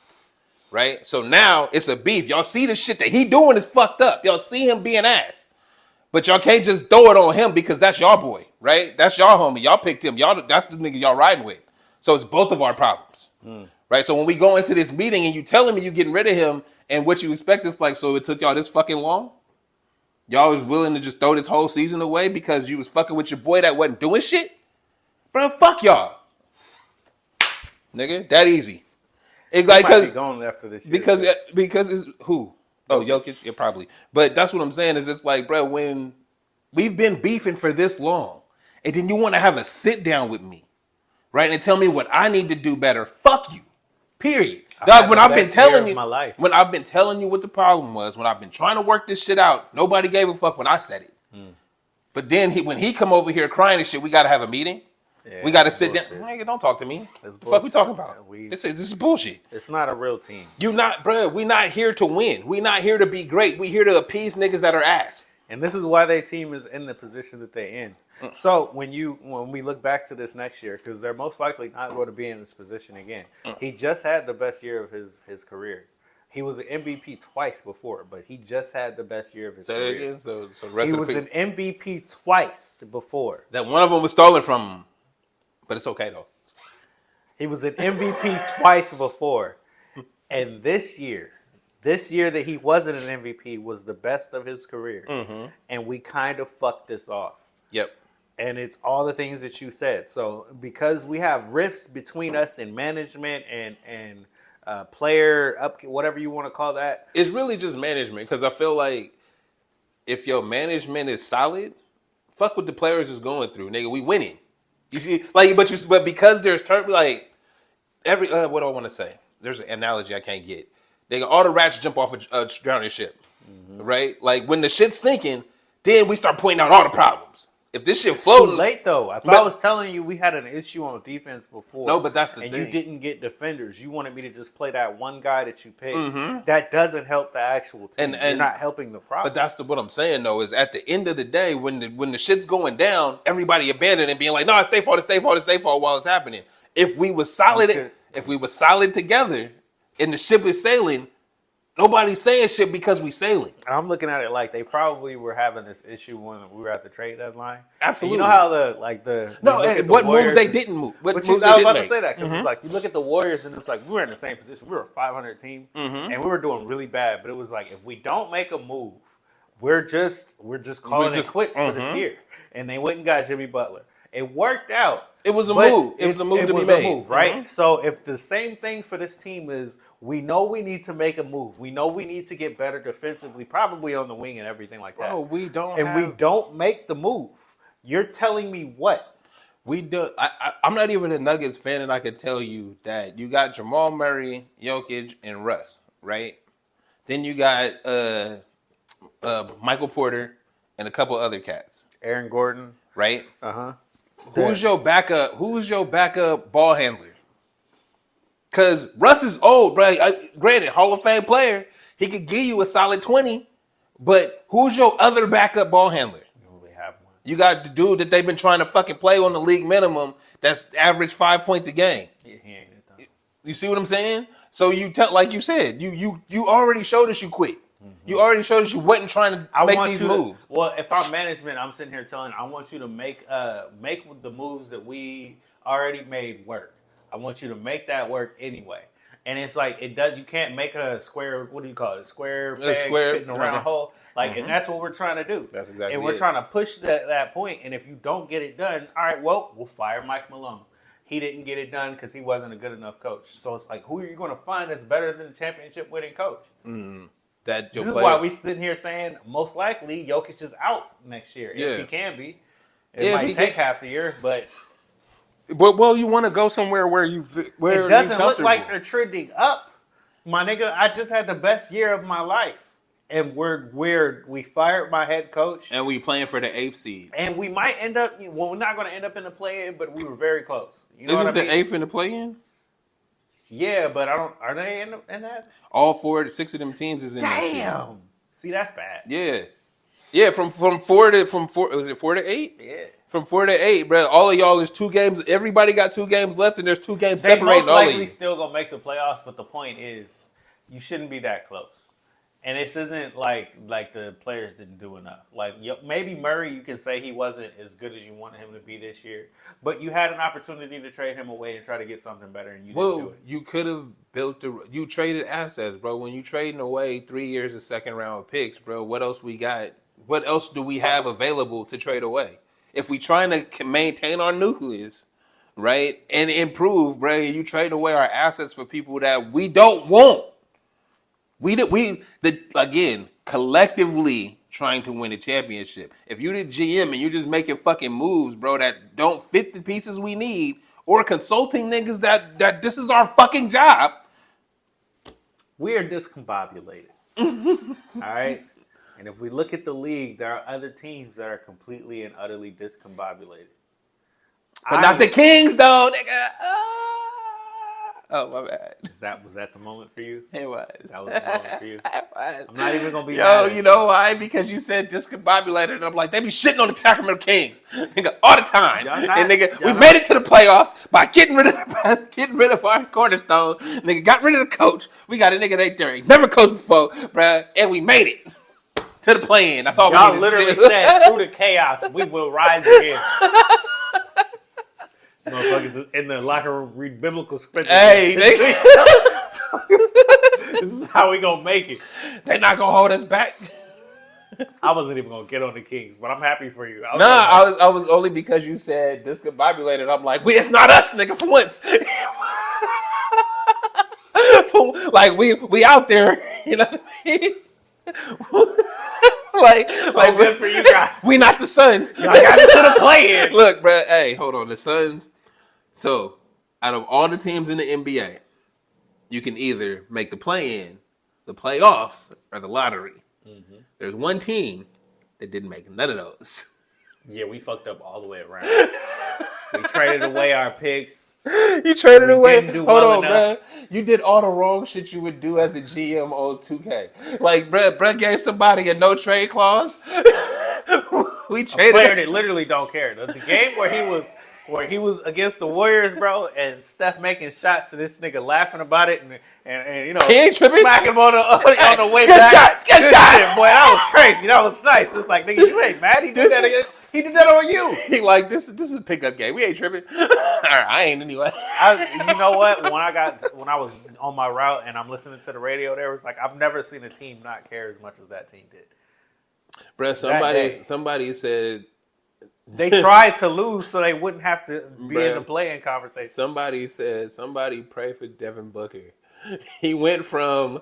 Right? So now it's a beef. Y'all see the shit that he doing is fucked up. Y'all see him being ass. But y'all can't just throw it on him because that's y'all boy, right? That's y'all homie. Y'all picked him. That's the nigga y'all riding with. So it's both of our problems. Right? So when we go into this meeting and you telling me you getting rid of him and what you expect is like, so it took y'all this fucking long? Y'all was willing to just throw this whole season away because you was fucking with your boy that wasn't doing shit? Bro, fuck y'all. Nigga, that easy. It's like going after this year, because it's who? Oh, Jokic? Yeah, probably. But that's what I'm saying is it's like, bro, when we've been beefing for this long, and then you want to have a sit down with me, right, and tell me what I need to do better. Fuck you. Period. Dog, when I've been telling you, when I've been telling you what the problem was, when I've been trying to work this shit out, nobody gave a fuck when I said it. But then when he come over here crying and shit, we got to have a meeting. Yeah, we got to sit down. Nigga, don't talk to me. What the fuck we talking about? This is bullshit. It's not a real team. You not, bro. We not here to win. We not here to be great. We here to appease niggas that are ass. And this is why their team is in the position that they're in. So when we look back to this next year, because they're most likely not going to be in this position again. He just had the best year of his career. He was an MVP twice before, but he just had the best year of his career. Say that again. So he was an MVP twice before. That one of them was stolen from him. But it's okay, though. He was an MVP twice before. And this year that he wasn't an MVP was the best of his career. And we kind of fucked this off. Yep. And it's all the things that you said. So because we have rifts between us and management and player, whatever you want to call that. It's really just management. Because I feel like if your management is solid, fuck what the players is going through. Nigga, we winning. You see, like, but because there's like every what do I want to say? There's an analogy I can't get. All the rats jump off a drowning ship, right? Like when the shit's sinking, then we start pointing out all the problems. If this shit Too floating, late though. If I was telling you we had an issue on defense before, no, but that's the and thing. you didn't get defenders, you wanted me to just play that one guy that you picked. That doesn't help the actual team. And you're not helping the problem. But that's what I'm saying though. Is at the end of the day, when the shit's going down, everybody abandoning and being like, "No, it's their fault. It's their fault. It's their fault." While it's happening, if we was solid, together, and the ship is sailing. Nobody's saying shit because we sailing. I'm looking at it like they probably were having this issue when we were at the trade deadline. Absolutely. And you know how what moves they didn't move? What moves they didn't make? I was about to say that because it's like you look at the Warriors and it's like we were in the same position. We were a 500 team and we were doing really bad. But it was like if we don't make a move, we're just calling it quits for this year. And they went and got Jimmy Butler. It worked out. It was a move. It was a move to be made. Right? So if the same thing for this team is we know we need to make a move. We know we need to get better defensively, probably on the wing and everything like that. Bro, we don't make the move. You're telling me what? We do. I'm not even a Nuggets fan, and I can tell you that you got Jamal Murray, Jokic, and Russ, right? Then you got Michael Porter and a couple other cats. Aaron Gordon, right? Who's Yeah. your backup? Who's your backup ball handler? Because Russ is old, bro. Granted, Hall of Fame player. He could give you a solid 20, but who's your other backup ball handler? We have one. You got the dude that they've been trying to fucking play on the league minimum that's average 5 points a game. Yeah, he ain't it though. You see what I'm saying? So you tell, like you said, you already showed us you quit. You already showed us you wasn't trying to make these moves. Well, if I'm management, I'm sitting here telling, I want you to make the moves that we already made work. I want you to make that work anyway. And it's like it does. You can't make a square. What do you call it? Square peg fitting around a hole. Like, and that's what we're trying to do. That's exactly. And we're trying to push that point. And if you don't get it done, all right, well, we'll fire Mike Malone. He didn't get it done because he wasn't a good enough coach. So it's like, who are you going to find that's better than the championship winning coach? That this is why we sitting here saying most likely Jokic is out next year if he can be. It might take half the year, but you want to go somewhere where it doesn't look like they're trending up, my nigga. I just had the best year of my life, and we fired my head coach, and we playing for the 8th seed, and we might end up. Well, we're not going to end up in the play-in, but we were very close. You know Isn't the 8th in the play-in? Yeah, but I don't. Are they in that? All 6 of them teams is in that. Damn. See, that's bad. Yeah. From 4 was it 4 to 8? Yeah. From 4 to 8, bro. All of y'all is 2 games. Everybody got 2 games left, and there's 2 games separating all of you. They most likely still gonna make the playoffs, but the point is, you shouldn't be that close. And this isn't like the players didn't do enough. Like maybe Murray, you can say he wasn't as good as you wanted him to be this year, but you had an opportunity to trade him away and try to get something better, and you didn't do it. You could have you traded assets, bro. When you trading away 3 years of second round picks, bro, what else we got? What else do we have available to trade away? If we trying to maintain our nucleus, right, and improve, bro, you trade away our assets for people that we don't want. Again, collectively trying to win a championship. If you the GM and you just making fucking moves, bro, that don't fit the pieces we need, or consulting niggas that this is our fucking job. We are discombobulated. All right? And if we look at the league, there are other teams that are completely and utterly discombobulated. But not the Kings, though, nigga. Oh, my bad. Was that the moment for you? It was. That was the moment for you. I'm not even gonna be. You know why? Because you said discombobulated, and I'm like, they be shitting on the Sacramento Kings, nigga, all the time. And nigga, we made it to the playoffs by getting rid of our cornerstone. Nigga, got rid of the coach. We got a nigga right there, never coached before, bruh, and we made it to the play-in. That's all. Y'all literally said through the chaos, we will rise again. Motherfuckers in the locker room read biblical scriptures. Hey, this is how we gonna make it. They not gonna hold us back. I wasn't even gonna get on the Kings, but I'm happy for you. I was only because you said discombobulated. I'm like, it's not us, nigga, for once. Like we out there, you know what I mean? like good for you guys. We not the Suns. Y'all got into the play-in. Look, bro. Hey, hold on. The Suns. So, out of all the teams in the NBA, you can either make the play-in, the playoffs, or the lottery. Mm-hmm. There's one team that didn't make none of those. Yeah, we fucked up all the way around. We traded away our picks. You traded away. Didn't do Hold well on, enough. bruh. You did all the wrong shit you would do as a GM on 2K. Like, bruh gave somebody a no trade clause. We A traded. player that literally don't care. The game where he was against the Warriors, bro, and Steph making shots and this nigga laughing about it and you know He ain't tripping. smacking him on the way Good back. shot. Good shot. Shit, boy, that was crazy. That was nice. It's like, nigga, you ain't mad. He did that again. He did that on you. He like this is a pickup game. We ain't tripping. All right, I ain't anyway. You know what? When I was on my route and I'm listening to the radio, there was like I've never seen a team not care as much as that team did. Bruh, somebody said they tried to lose so they wouldn't have to be in the play-in conversation. Somebody said pray for Devin Booker. He went from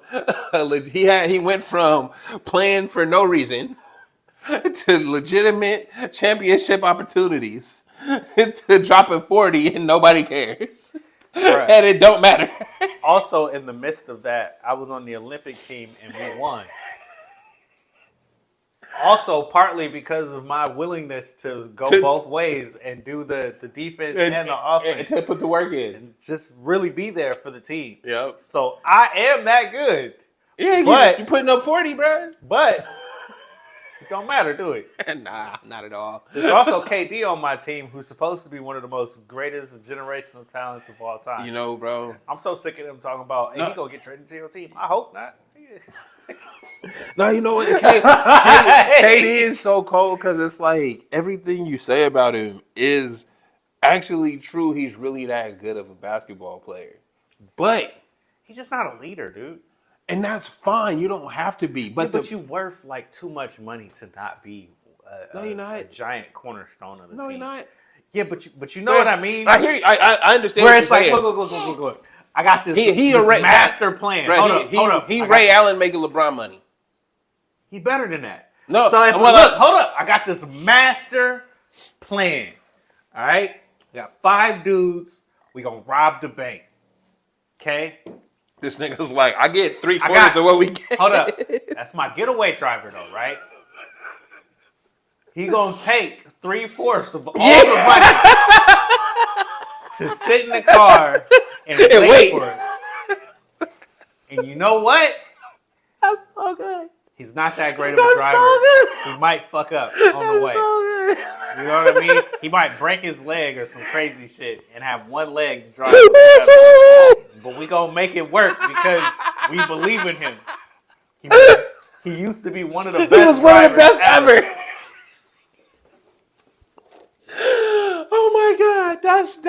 playing for no reason to legitimate championship opportunities to dropping 40 and nobody cares. Right. And it don't matter. Also, in the midst of that, I was on the Olympic team and we won. Also, partly because of my willingness to go both ways and do the defense and the offense. And to put the work in. And just really be there for the team. Yep. So I am that good. Yeah, but you putting up 40, bro. But it don't matter, do it? Nah, not at all. There's also KD on my team who's supposed to be one of the most greatest generational talents of all time. You know, bro. I'm so sick of them talking about, hey, he gonna get traded to your team. I hope not. No, you know what? KD is so cold because it's like everything you say about him is actually true. He's really that good of a basketball player. But he's just not a leader, dude. And that's fine. You don't have to be. But you worth like too much money to not be a giant cornerstone of the team. No, you're not. Yeah, but you know what I mean? I hear you. I understand where what it's you're like, saying. look. I got this, he this master plan. Right, Hold up. He Ray Allen making LeBron money. He's better than that. No. So hold up. I got this master plan. All right? We got 5 dudes. We gonna rob the bank. Okay? This nigga's like, I get 3/4 of what we get. Hold up. That's my getaway driver though, right? He gonna take 3/4 of all the money to sit in the car and wait for it. And you know what? That's so good. He's not that great of a driver. So he might fuck up on the way. You know what I mean? He might break his leg or some crazy shit and have one leg drive. But we gonna make it work because we believe in him. He used to be one of the best. He was one of the best ever. Oh my God, that's.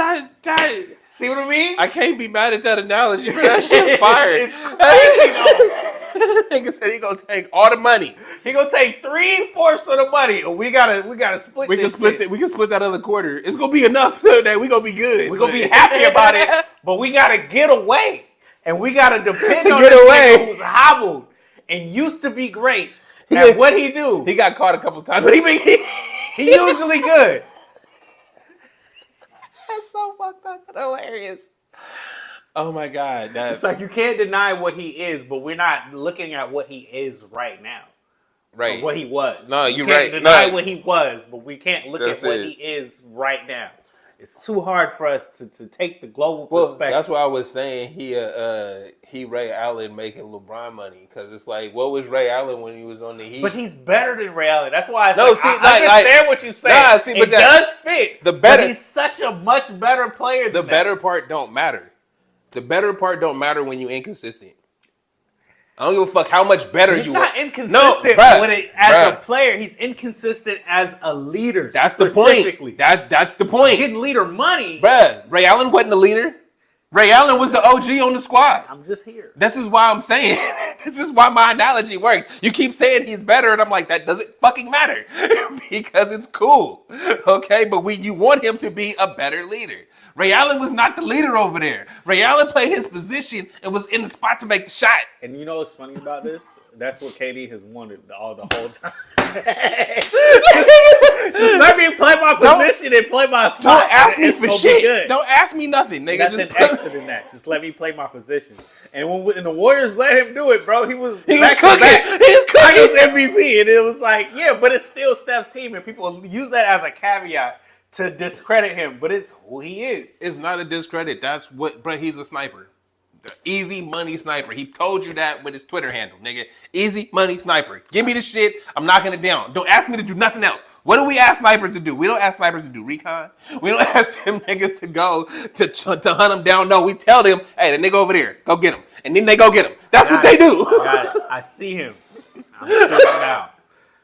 See what I mean? I can't be mad at that analogy. That shit fired. It's crazy. Nigga said he gonna take all the money. He gonna take 3/4 of the money. We gotta split. We can split that other quarter. It's gonna be enough so that we gonna be good. We gonna be happy about it. But we gotta get away, and we gotta depend on get this away. nigga who's hobbled and used to be great at what he do. He got caught a couple times, but he usually good. That's so fucked up and hilarious. Oh my God. It's like you can't deny what he is, but we're not looking at what he is right now. Right. Or what he was. No, you're right. right. We can't deny no. what he was, but we can't look at what he is right now. It's too hard for us to take the global perspective. That's why I was saying he Ray Allen making LeBron money, because it's like, what was Ray Allen when he was on the Heat? But he's better than Ray Allen. That's why I understand what you're saying. Nah, see, but it does fit. But he's such a much better player than the better part don't matter. The better part don't matter when you're inconsistent. I don't give a fuck how much better you are. He's not inconsistent with it as a player. He's inconsistent as a leader. That's the point. That's the point. Getting leader money. Bruh, Ray Allen wasn't the leader. Ray Allen was the OG on the squad. I'm just here. This is why I'm saying. This is why my analogy works. You keep saying he's better, and I'm like, that doesn't fucking matter. Because it's cool. Okay? But you want him to be a better leader. Ray Allen was not the leader over there. Ray Allen played his position and was in the spot to make the shot. And you know what's funny about this? That's what KD has wanted the whole time. Just let me play my position and play my spot. Don't ask me for shit. Good. Don't ask me nothing, nigga. Nothing extra than that. Just let me play my position. And when the Warriors let him do it, bro, he was cooking. He was cooking. MVP, and it was like, yeah, but it's still Steph's team, and people use that as a caveat to discredit him. But it's who he is. It's not a discredit. That's what, bro. He's a sniper. The easy money sniper. He told you that with his Twitter handle, nigga. Easy money sniper. Give me the shit. I'm knocking it down. Don't ask me to do nothing else. What do we ask snipers to do? We don't ask snipers to do recon. We don't ask them niggas to go to hunt them down. No, we tell them, hey, the nigga over there, go get him. And then they go get him. That's what they do. Got it. I see him. I'm shooting now.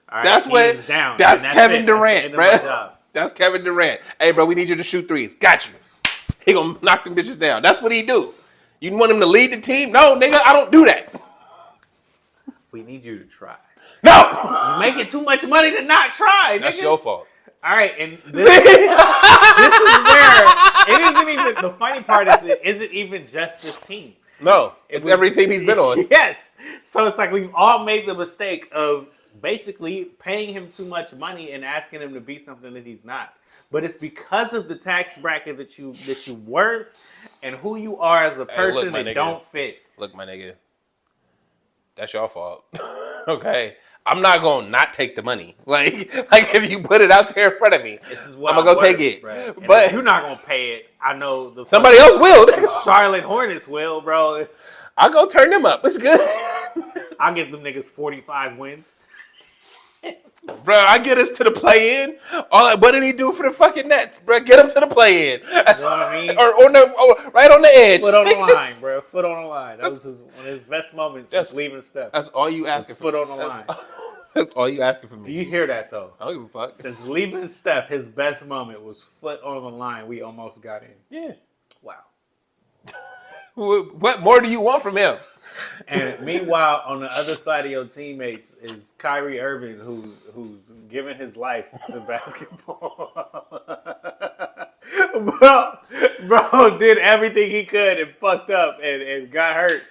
All right, that's what. Down, that's Kevin Durant, bro. That's Kevin Durant. Hey, bro, we need you to shoot threes. Got you. He gonna knock them bitches down. That's what he do. You want him to lead the team? No, nigga, I don't do that. We need you to try. No! You're making too much money to not try, nigga. That's your fault. All right, and this is where it isn't even, the funny part is it isn't even just this team. No, it's every team he's been on. Yes. So it's like we've all made the mistake of basically paying him too much money and asking him to be something that he's not. But it's because of the tax bracket that you worth and who you are as a person that don't fit. Look, my nigga, that's your fault. Okay, I'm not gonna not take the money. Like if you put it out there in front of me, I'm gonna go take it. But if you're not gonna pay it, I know somebody else will. Charlotte Hornets will, bro. I'll go turn them up. It's good. I'll give them niggas 45 wins. Bro, I get us to the play-in. What did he do for the fucking Nets, bro? Get him to the play-in. That's you know what I mean? Or right on the edge. Foot on the line, bro. Foot on the line. That was one of his best moments since leaving Steph. That's all you asking for. Foot on the line. That's all you asking for me. Do you hear that, though? I don't give a fuck. Since leaving Steph, his best moment was foot on the line. We almost got in. Yeah. Wow. What more do you want from him? And meanwhile, on the other side of your teammates is Kyrie Irving, who's giving his life to basketball. bro did everything he could and fucked up and got hurt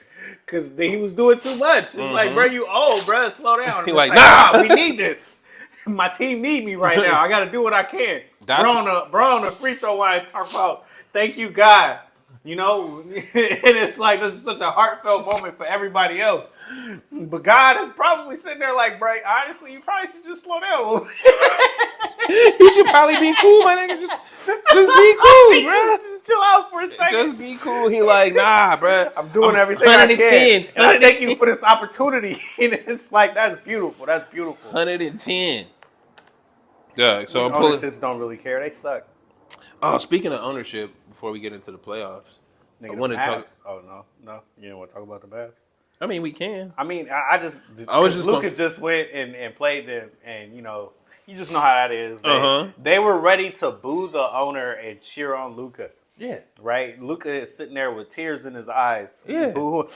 because he was doing too much. It's like, bro, you old, bro. Slow down. He's like, nah, we need this. My team need me right now. I got to do what I can. Bro on the free throw line talk about, thank you, God. You know, and it's like, this is such a heartfelt moment for everybody else. But God is probably sitting there like, bro, honestly, you probably should just slow down a little bit. You should probably be cool, my nigga. Just be cool, bro. Just chill out for a second. Just be cool. He like, nah, bro. I'm doing everything I can. And I thank you for this opportunity. And it's like, that's beautiful. That's beautiful. 110. Yeah, so I'm pulling. Ownerships don't really care. They suck. Oh, speaking of ownership, before we get into the playoffs, I want to talk. Oh no, you don't want to talk about the Babs? I mean, we can. I mean, Lucas just went and played them, and you just know how that is. They were ready to boo the owner and cheer on Luka. Yeah, right. Luka is sitting there with tears in his eyes. Yeah, boo,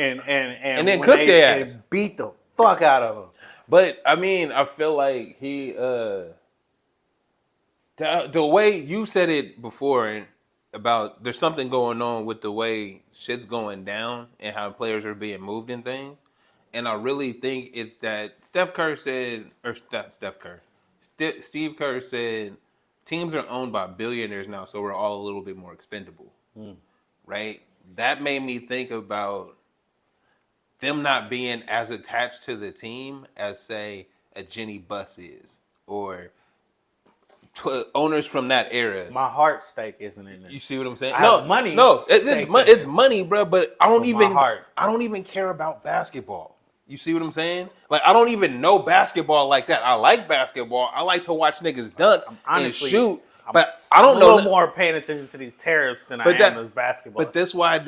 and then cook their ass, and beat the fuck out of him. But I mean, I feel like he. The way you said it before about there's something going on with the way shit's going down and how players are being moved and things. And I really think it's that Steve Kerr said teams are owned by billionaires now, so we're all a little bit more expendable. Right? That made me think about them not being as attached to the team as, say, a Jenny Buss is, or owners from that era. My heart stake isn't in it. You see what I'm saying? I have money. No, it's money, bro. But I don't even care about basketball. You see what I'm saying? Like, I don't even know basketball like that. I like basketball. I like to watch niggas dunk and shoot. But I don't know. I'm a little more paying attention to these tariffs than I am to basketball. But that's why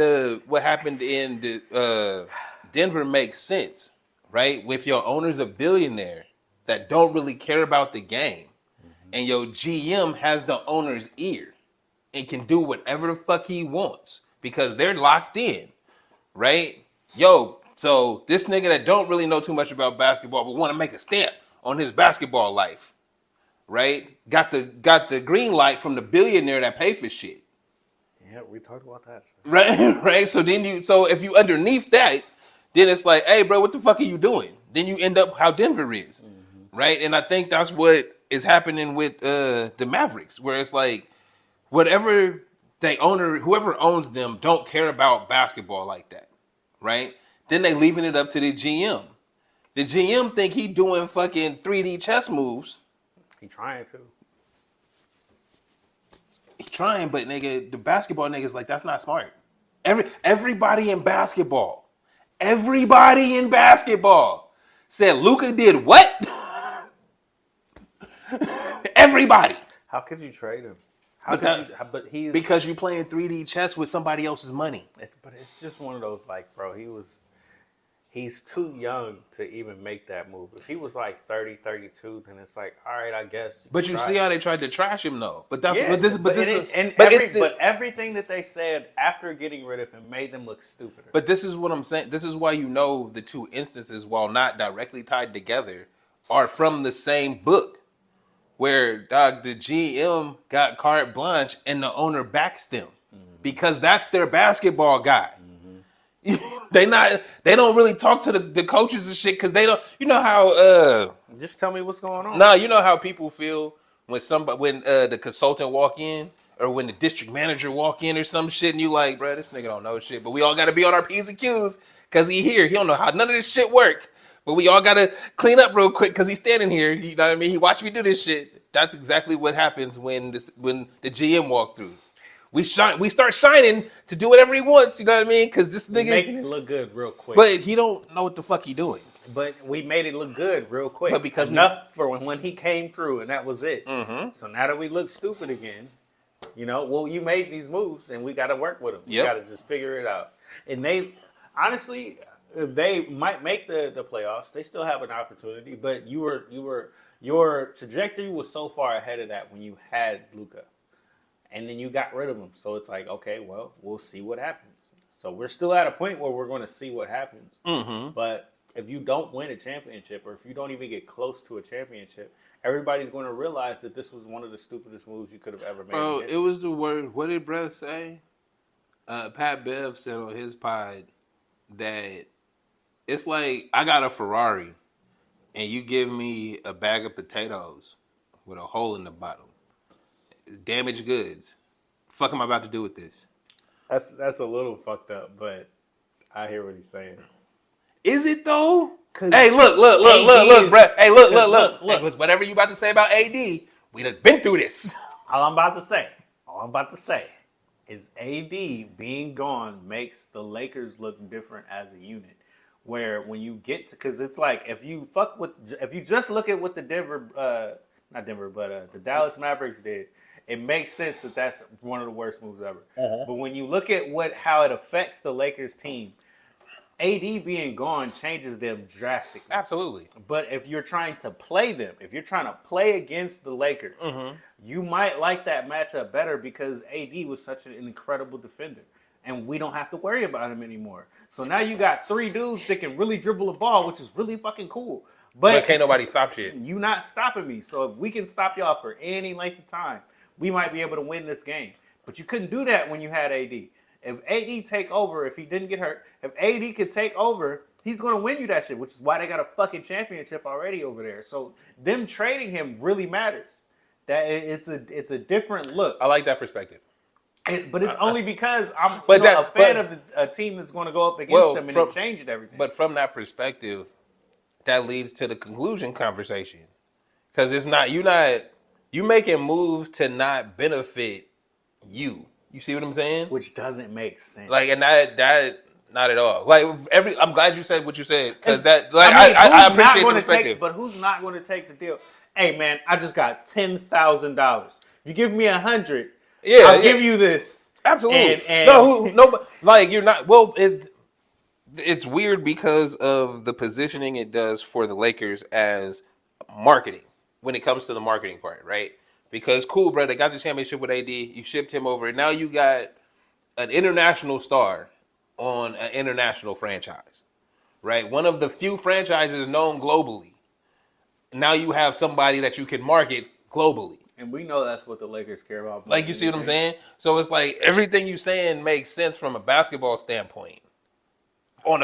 what happened in Denver makes sense, right? With your owner's a billionaire that don't really care about the game. And your GM has the owner's ear and can do whatever the fuck he wants because they're locked in, right? So this nigga that don't really know too much about basketball but want to make a stamp on his basketball life, right? Got the green light from the billionaire that paid for shit. Yeah, we talked about that. Right. So if you underneath that, then it's like, hey, bro, what the fuck are you doing? then you end up how Denver is, right? And I think that's what is happening with the Mavericks, where it's like whatever whoever owns them don't care about basketball like that, right? Then they leaving it up to the GM. The GM think he doing fucking 3D chess moves. He trying to. He trying, but nigga, the basketball niggas like that's not smart. Everybody in basketball said Luka did what? Everybody. How could you trade him? Because you playing 3D chess with somebody else's money. But it's just one of those like, bro, he's too young to even make that move. If he was like 30, 32, then it's like, all right, I guess. But you see how they tried to trash him though. But that's everything that they said after getting rid of him made them look stupider. But this is what I'm saying. This is why you know the two instances, while not directly tied together, are from the same book. Where the GM got carte blanche and the owner backs them because that's their basketball guy. They don't really talk to the coaches and shit because they don't. You know how just tell me what's going on. No, you know how people feel when the consultant walk in or when the district manager walk in or some shit and you like, bro, this nigga don't know shit, but we all got to be on our P's and Q's because he here. He don't know how none of this shit work. But we all gotta clean up real quick because he's standing here. You know what I mean? He watched me do this shit. That's exactly what happens when the GM walk through. We start shining to do whatever he wants. You know what I mean? Because this nigga making it look good real quick. But he don't know what the fuck he doing. But we made it look good real quick. But because enough for when he came through and that was it. Mm-hmm. So now that we look stupid again, you made these moves and we got to work with them. Yep. We got to just figure it out. And they honestly. They might make the playoffs. They still have an opportunity, but your trajectory was so far ahead of that when you had Luka, and then you got rid of him. So it's like, okay, well, we'll see what happens. So we're still at a point where we're going to see what happens. Mm-hmm. But if you don't win a championship, or if you don't even get close to a championship, everybody's going to realize that this was one of the stupidest moves you could have ever made. Bro, it was the word. What did Brett say? Pat Bev said on his pod that. It's like I got a Ferrari and you give me a bag of potatoes with a hole in the bottom. Damaged goods. Fuck am I about to do with this? That's a little fucked up, but I hear what he's saying. Is it though? Hey, look, Brett. Hey, look. Hey, whatever you about to say about AD, we done been through this. All I'm about to say is AD being gone makes the Lakers look different as a unit. Where when you get to, because it's like if you just look at what the the Dallas Mavericks did, it makes sense that that's one of the worst moves ever. Uh-huh. But when you look at how it affects the Lakers team, AD being gone changes them drastically. Absolutely. But if you're trying to play them, if you're trying to play against the Lakers, you might like that matchup better because AD was such an incredible defender. And we don't have to worry about him anymore. So now you got three dudes that can really dribble the ball, which is really fucking cool. But can't nobody stop shit. You not stopping me. So if we can stop y'all for any length of time, we might be able to win this game. But you couldn't do that when you had AD. If AD take over, if he didn't get hurt, if AD could take over, he's going to win you that shit, which is why they got a fucking championship already over there. So them trading him really matters. That it's a different look. I like that perspective. But it's only because I'm a fan of a team that's going to go up against them and it changed everything. But from that perspective, that leads to the conclusion conversation. Because you making moves to not benefit you. You see what I'm saying? Which doesn't make sense. Like, and that not at all. Like I'm glad you said what you said because I appreciate the perspective. But who's not going to take the deal? Hey man, I just got $10,000. You give me 100. Yeah, I'll give you this. Absolutely. And like you're not. Well, it's weird because of the positioning it does for the Lakers as marketing when it comes to the marketing part, right? Because cool, bro, they got the championship with AD. You shipped him over, and now you got an international star on an international franchise, right? One of the few franchises known globally. Now you have somebody that you can market globally. And we know that's what the Lakers care about. Like, you see what I'm saying? So it's like everything you're saying makes sense from a basketball standpoint on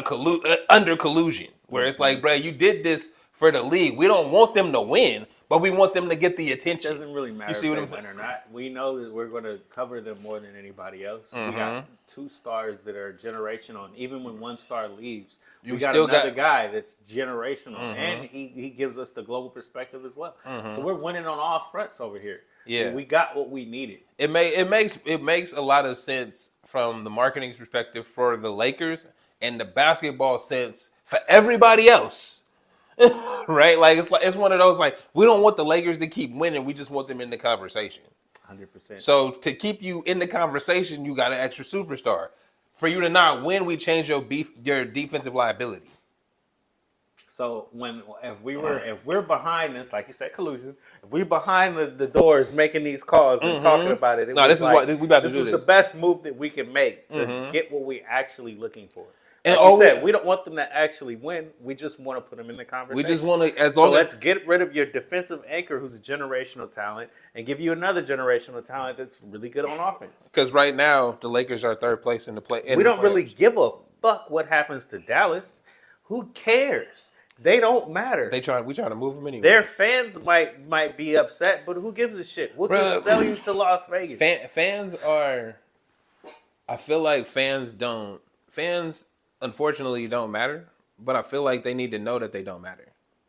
under collusion. Where it's like, bro, you did this for the league. We don't want them to win, but we want them to get the It attention. doesn't really matter You see what I'm if they saying? win or not. We know that we're going to cover them more than anybody else. We got 2 stars that are generational, and even when 1 star leaves, we got another guy that's generational, and he gives us the global perspective as well. So we're winning on all fronts over here. Yeah, we got what we needed. It makes a lot of sense from the marketing perspective for the Lakers and the basketball sense for everybody else. Right? Like it's one of those, like, we don't want the Lakers to keep winning, we just want them in the conversation. 100%. So to keep you in the conversation, you got an extra superstar. For you to not win, we change your defensive liability. So if we're behind this, like you said, collusion. If we're behind the doors making these calls and talking about it, this is what we about to do. This is the best move that we can make to get what we're actually looking for. Like and you said, we don't want them to actually win. We just want to put them in the conversation. We just want to, let's get rid of your defensive anchor, who's a generational talent, and give you another generational talent that's really good on offense. Because right now the Lakers are 3rd place in the play. We don't really give a fuck what happens to Dallas. Who cares? They don't matter. We try to move them anyway. Their fans might be upset, but who gives a shit? We'll just sell you to Las Vegas. Fans are. I feel like fans unfortunately don't matter, but I feel like they need to know that they don't matter.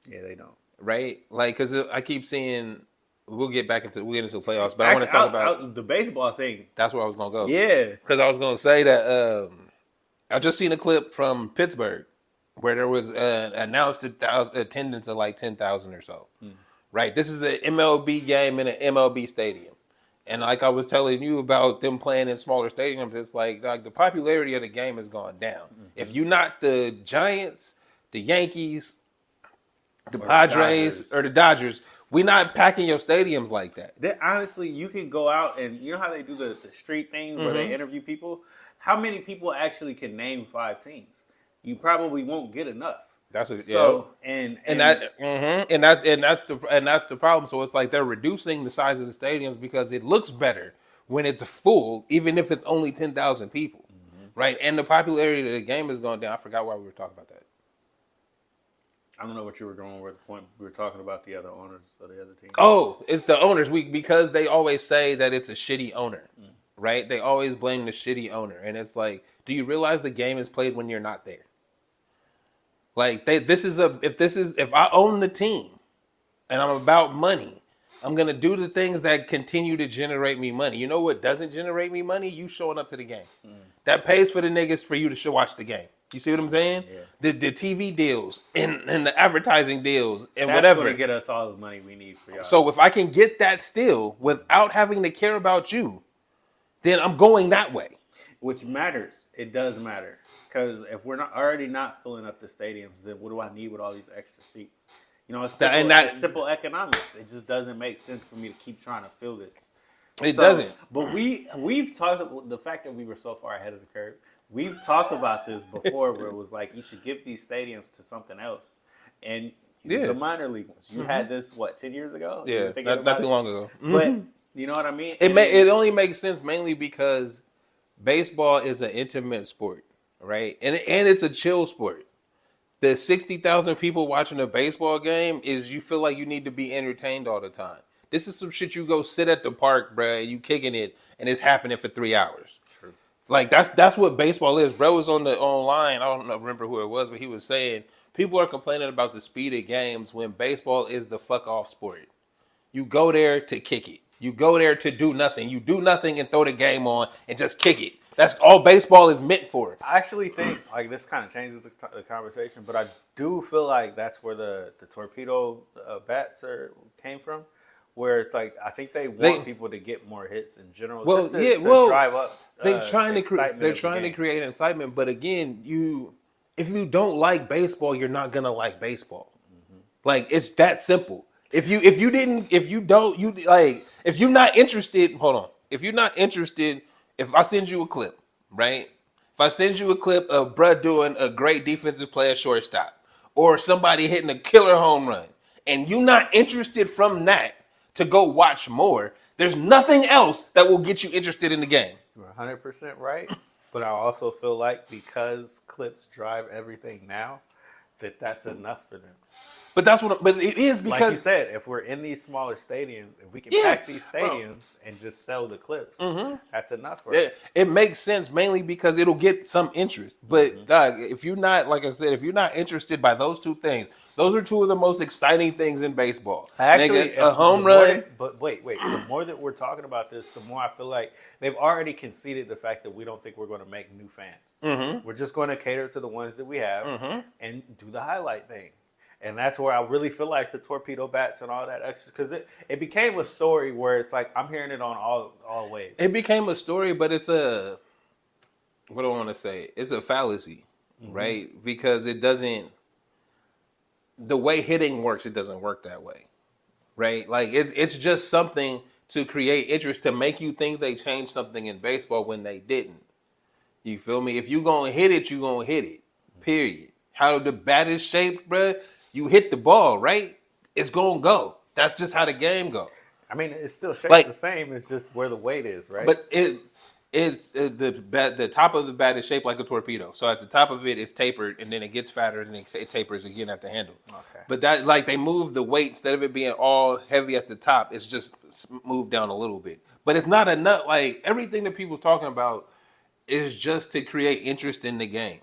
Yeah, they don't. Right? Like, because I keep seeing. We'll get into the playoffs, but I want to talk about the baseball thing. That's where I was gonna go. Yeah, because I was gonna say that I just seen a clip from Pittsburgh where there was announced attendance of like 10,000 or so. Right? This is an MLB game in an MLB stadium. And like I was telling you about them playing in smaller stadiums, it's like the popularity of the game has gone down. If you're not the Giants, the Yankees, the Padres, or the Dodgers, we're not packing your stadiums like that. Honestly, you can go out and you know how they do the street things where they interview people? How many people actually can name 5 teams? You probably won't get enough. That's the problem. So it's like they're reducing the size of the stadiums because it looks better when it's full, even if it's only 10,000 people, right? And the popularity of the game has gone down. I forgot why we were talking about that. I don't know what you were going with. The point we were talking about the other owners of the other team. Oh, it's the owners. Because they always say that it's a shitty owner, right? They always blame the shitty owner, and it's like, do you realize the game is played when you're not there? Like if I own the team and I'm about money, I'm gonna do the things that continue to generate me money. You know what doesn't generate me money? You showing up to the game. That pays for the niggas for you to watch the game. You see what I'm saying? Yeah. The TV deals and the advertising deals and whatever. That's gonna get us all the money we need for y'all. So if I can get that still without having to care about you, then I'm going that way. Which matters. It does matter. Because if we're already not filling up the stadiums, then what do I need with all these extra seats? You know, it's simple economics. It just doesn't make sense for me to keep trying to fill this. It doesn't. But we've talked about the fact that we were so far ahead of the curve. We've talked about this before where it was like you should give these stadiums to something else. And the minor league ones. You had this, 10 years ago? Yeah, not too long ago. But you know what I mean? It only makes sense mainly because baseball is an intimate sport. Right, and it's a chill sport. The 60,000 people watching a baseball game is you feel like you need to be entertained all the time. This is some shit you go sit at the park, bruh, and you kicking it, and it's happening for 3 hours. True. Like that's what baseball is. Bro was online. I don't remember who it was, but he was saying people are complaining about the speed of games when baseball is the fuck off sport. You go there to kick it. You go there to do nothing. You do nothing and throw the game on and just kick it. That's all baseball is meant for. I actually think like this kind of changes the conversation, but I do feel like that's where the Torpedo bats came from, where it's like I think they want people to get more hits in general. Well, to drive up. They're trying to create excitement, but again, if you don't like baseball, you're not gonna like baseball. Like it's that simple. If you're not interested, hold on. If you're not interested. If I send you a clip, right? If I send you a clip of bruh doing a great defensive play at shortstop or somebody hitting a killer home run and you're not interested from that to go watch more, there's nothing else that will get you interested in the game. You're 100% right. But I also feel like because clips drive everything now, that's enough for them. But that's what. But it is because, like you said, if we're in these smaller stadiums, if we can pack these stadiums and just sell the clips, that's enough for us. It makes sense mainly because it'll get some interest. But dog, if you're not, like I said, if you're not interested by those two things, those are two of the most exciting things in baseball. Actually, Nigga, a home run. But wait. The more that we're talking about this, the more I feel like they've already conceded the fact that we don't think we're going to make new fans. We're just going to cater to the ones that we have and do the highlight thing. And that's where I really feel like the torpedo bats and all that extra, because it became a story where it's like I'm hearing it on all ways. It became a story, but it's a, what do I want to say? It's a fallacy, right? Because it doesn't, the way hitting works, it doesn't work that way, right? Like it's just something to create interest, to make you think they changed something in baseball when they didn't. You feel me? If you gonna hit it, you gonna hit it. Period. How the bat is shaped, bruh. You hit the ball, right? It's gonna go. That's just how the game go. I mean, it's still shaped the same. It's just where the weight is, right? But the top of the bat is shaped like a torpedo. So at the top of it, it's tapered, and then it gets fatter, and then it tapers again at the handle. Okay. But that, like, they move the weight, instead of it being all heavy at the top, it's just moved down a little bit. But it's not enough. Like, everything that people's talking about is just to create interest in the game.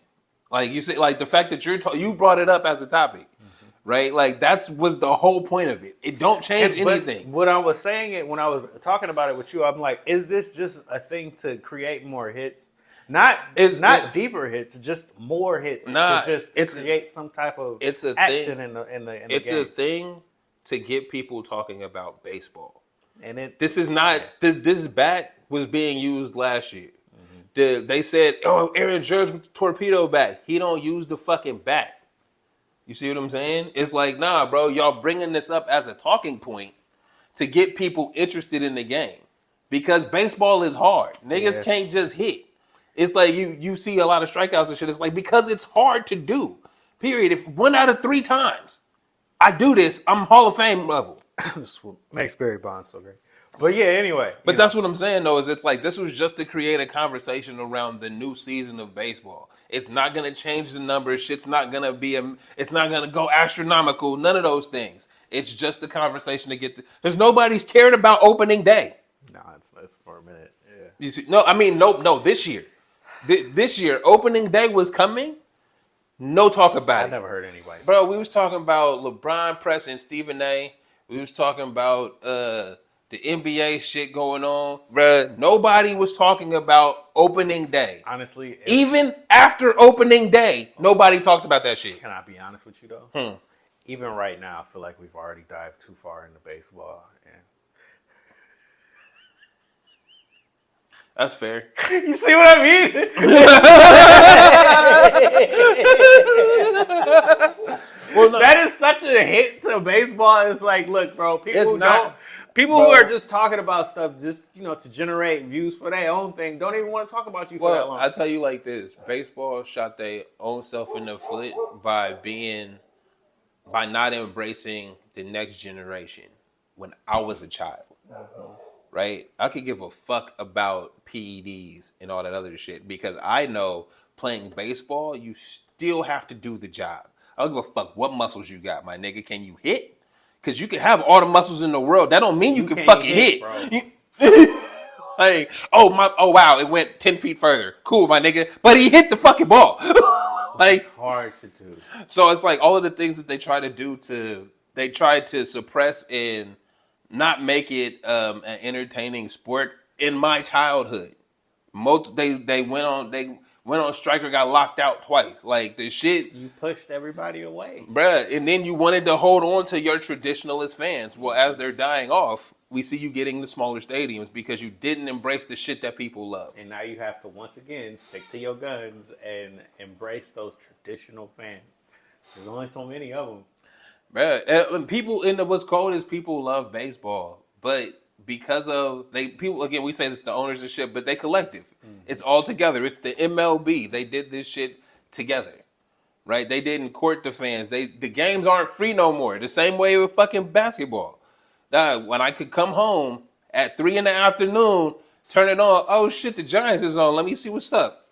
Like you say, like the fact that you brought it up as a topic, right? Like was the whole point of it. It don't change anything. What I was saying when I was talking about it with you, I'm like, is this just a thing to create more hits? Not deeper hits, just more hits. Nah, to just create some type of action in the game. It's a thing to get people talking about baseball. And this bat was being used last year. They said, oh, Aaron Judge with the torpedo bat. He don't use the fucking bat. You see what I'm saying? It's like, nah, bro, y'all bringing this up as a talking point to get people interested in the game. Because baseball is hard. Niggas can't just hit. It's like you see a lot of strikeouts and shit. It's like, because it's hard to do. Period. If 1 out of 3 times I do this, I'm Hall of Fame level. This makes Barry Bonds so great. But yeah, anyway. But that's what I'm saying, though, is it's like this was just to create a conversation around the new season of baseball. It's not going to change the numbers. Shit's not going to it's not going to go astronomical. None of those things. It's just a conversation to get because nobody's cared about opening day. No, it's for a minute. Yeah. You see, no, this year. This year, opening day was coming. No talk about it. I never heard anybody. Bro, we was talking about LeBron pressing Stephen A. We was talking about the NBA shit going on, bruh. Nobody was talking about opening day. Honestly, even after opening day, nobody talked about that shit. Can I be honest with you though? Even right now, I feel like we've already dived too far into baseball. And that's fair. You see what I mean? Well, no. That is such a hit to baseball. It's like, look, bro, people who are just talking about stuff just, to generate views for their own thing don't even want to talk about you for that long. I tell you like this. Baseball shot their own self in the foot by not embracing the next generation when I was a child. Right? I could give a fuck about PEDs and all that other shit because I know playing baseball, you still have to do the job. I don't give a fuck what muscles you got, my nigga. Can you hit? Because you can have all the muscles in the world. That don't mean you can fucking hit. Like, oh wow, it went 10 feet further. Cool, my nigga. But he hit the fucking ball. Like, it's hard to do. So it's like all of the things that they try to do they try to suppress and not make it an entertaining sport. In my childhood, they went on strike or got locked out twice. Like the shit, you pushed everybody away, bruh. And then you wanted to hold on to your traditionalist fans. Well, as they're dying off, we see you getting the smaller stadiums because you didn't embrace the shit that people love. And now you have to once again stick to your guns and embrace those traditional fans. There's only so many of them. Bruh, people what's cold is people love baseball, but because of people again, we say this the owners and shit, but they collective. It's all together. It's the MLB. They did this shit together, right? They didn't court the fans. The games aren't free no more. The same way with fucking basketball. When I could come home at 3 PM, turn it on. Oh shit, the Giants is on. Let me see what's up.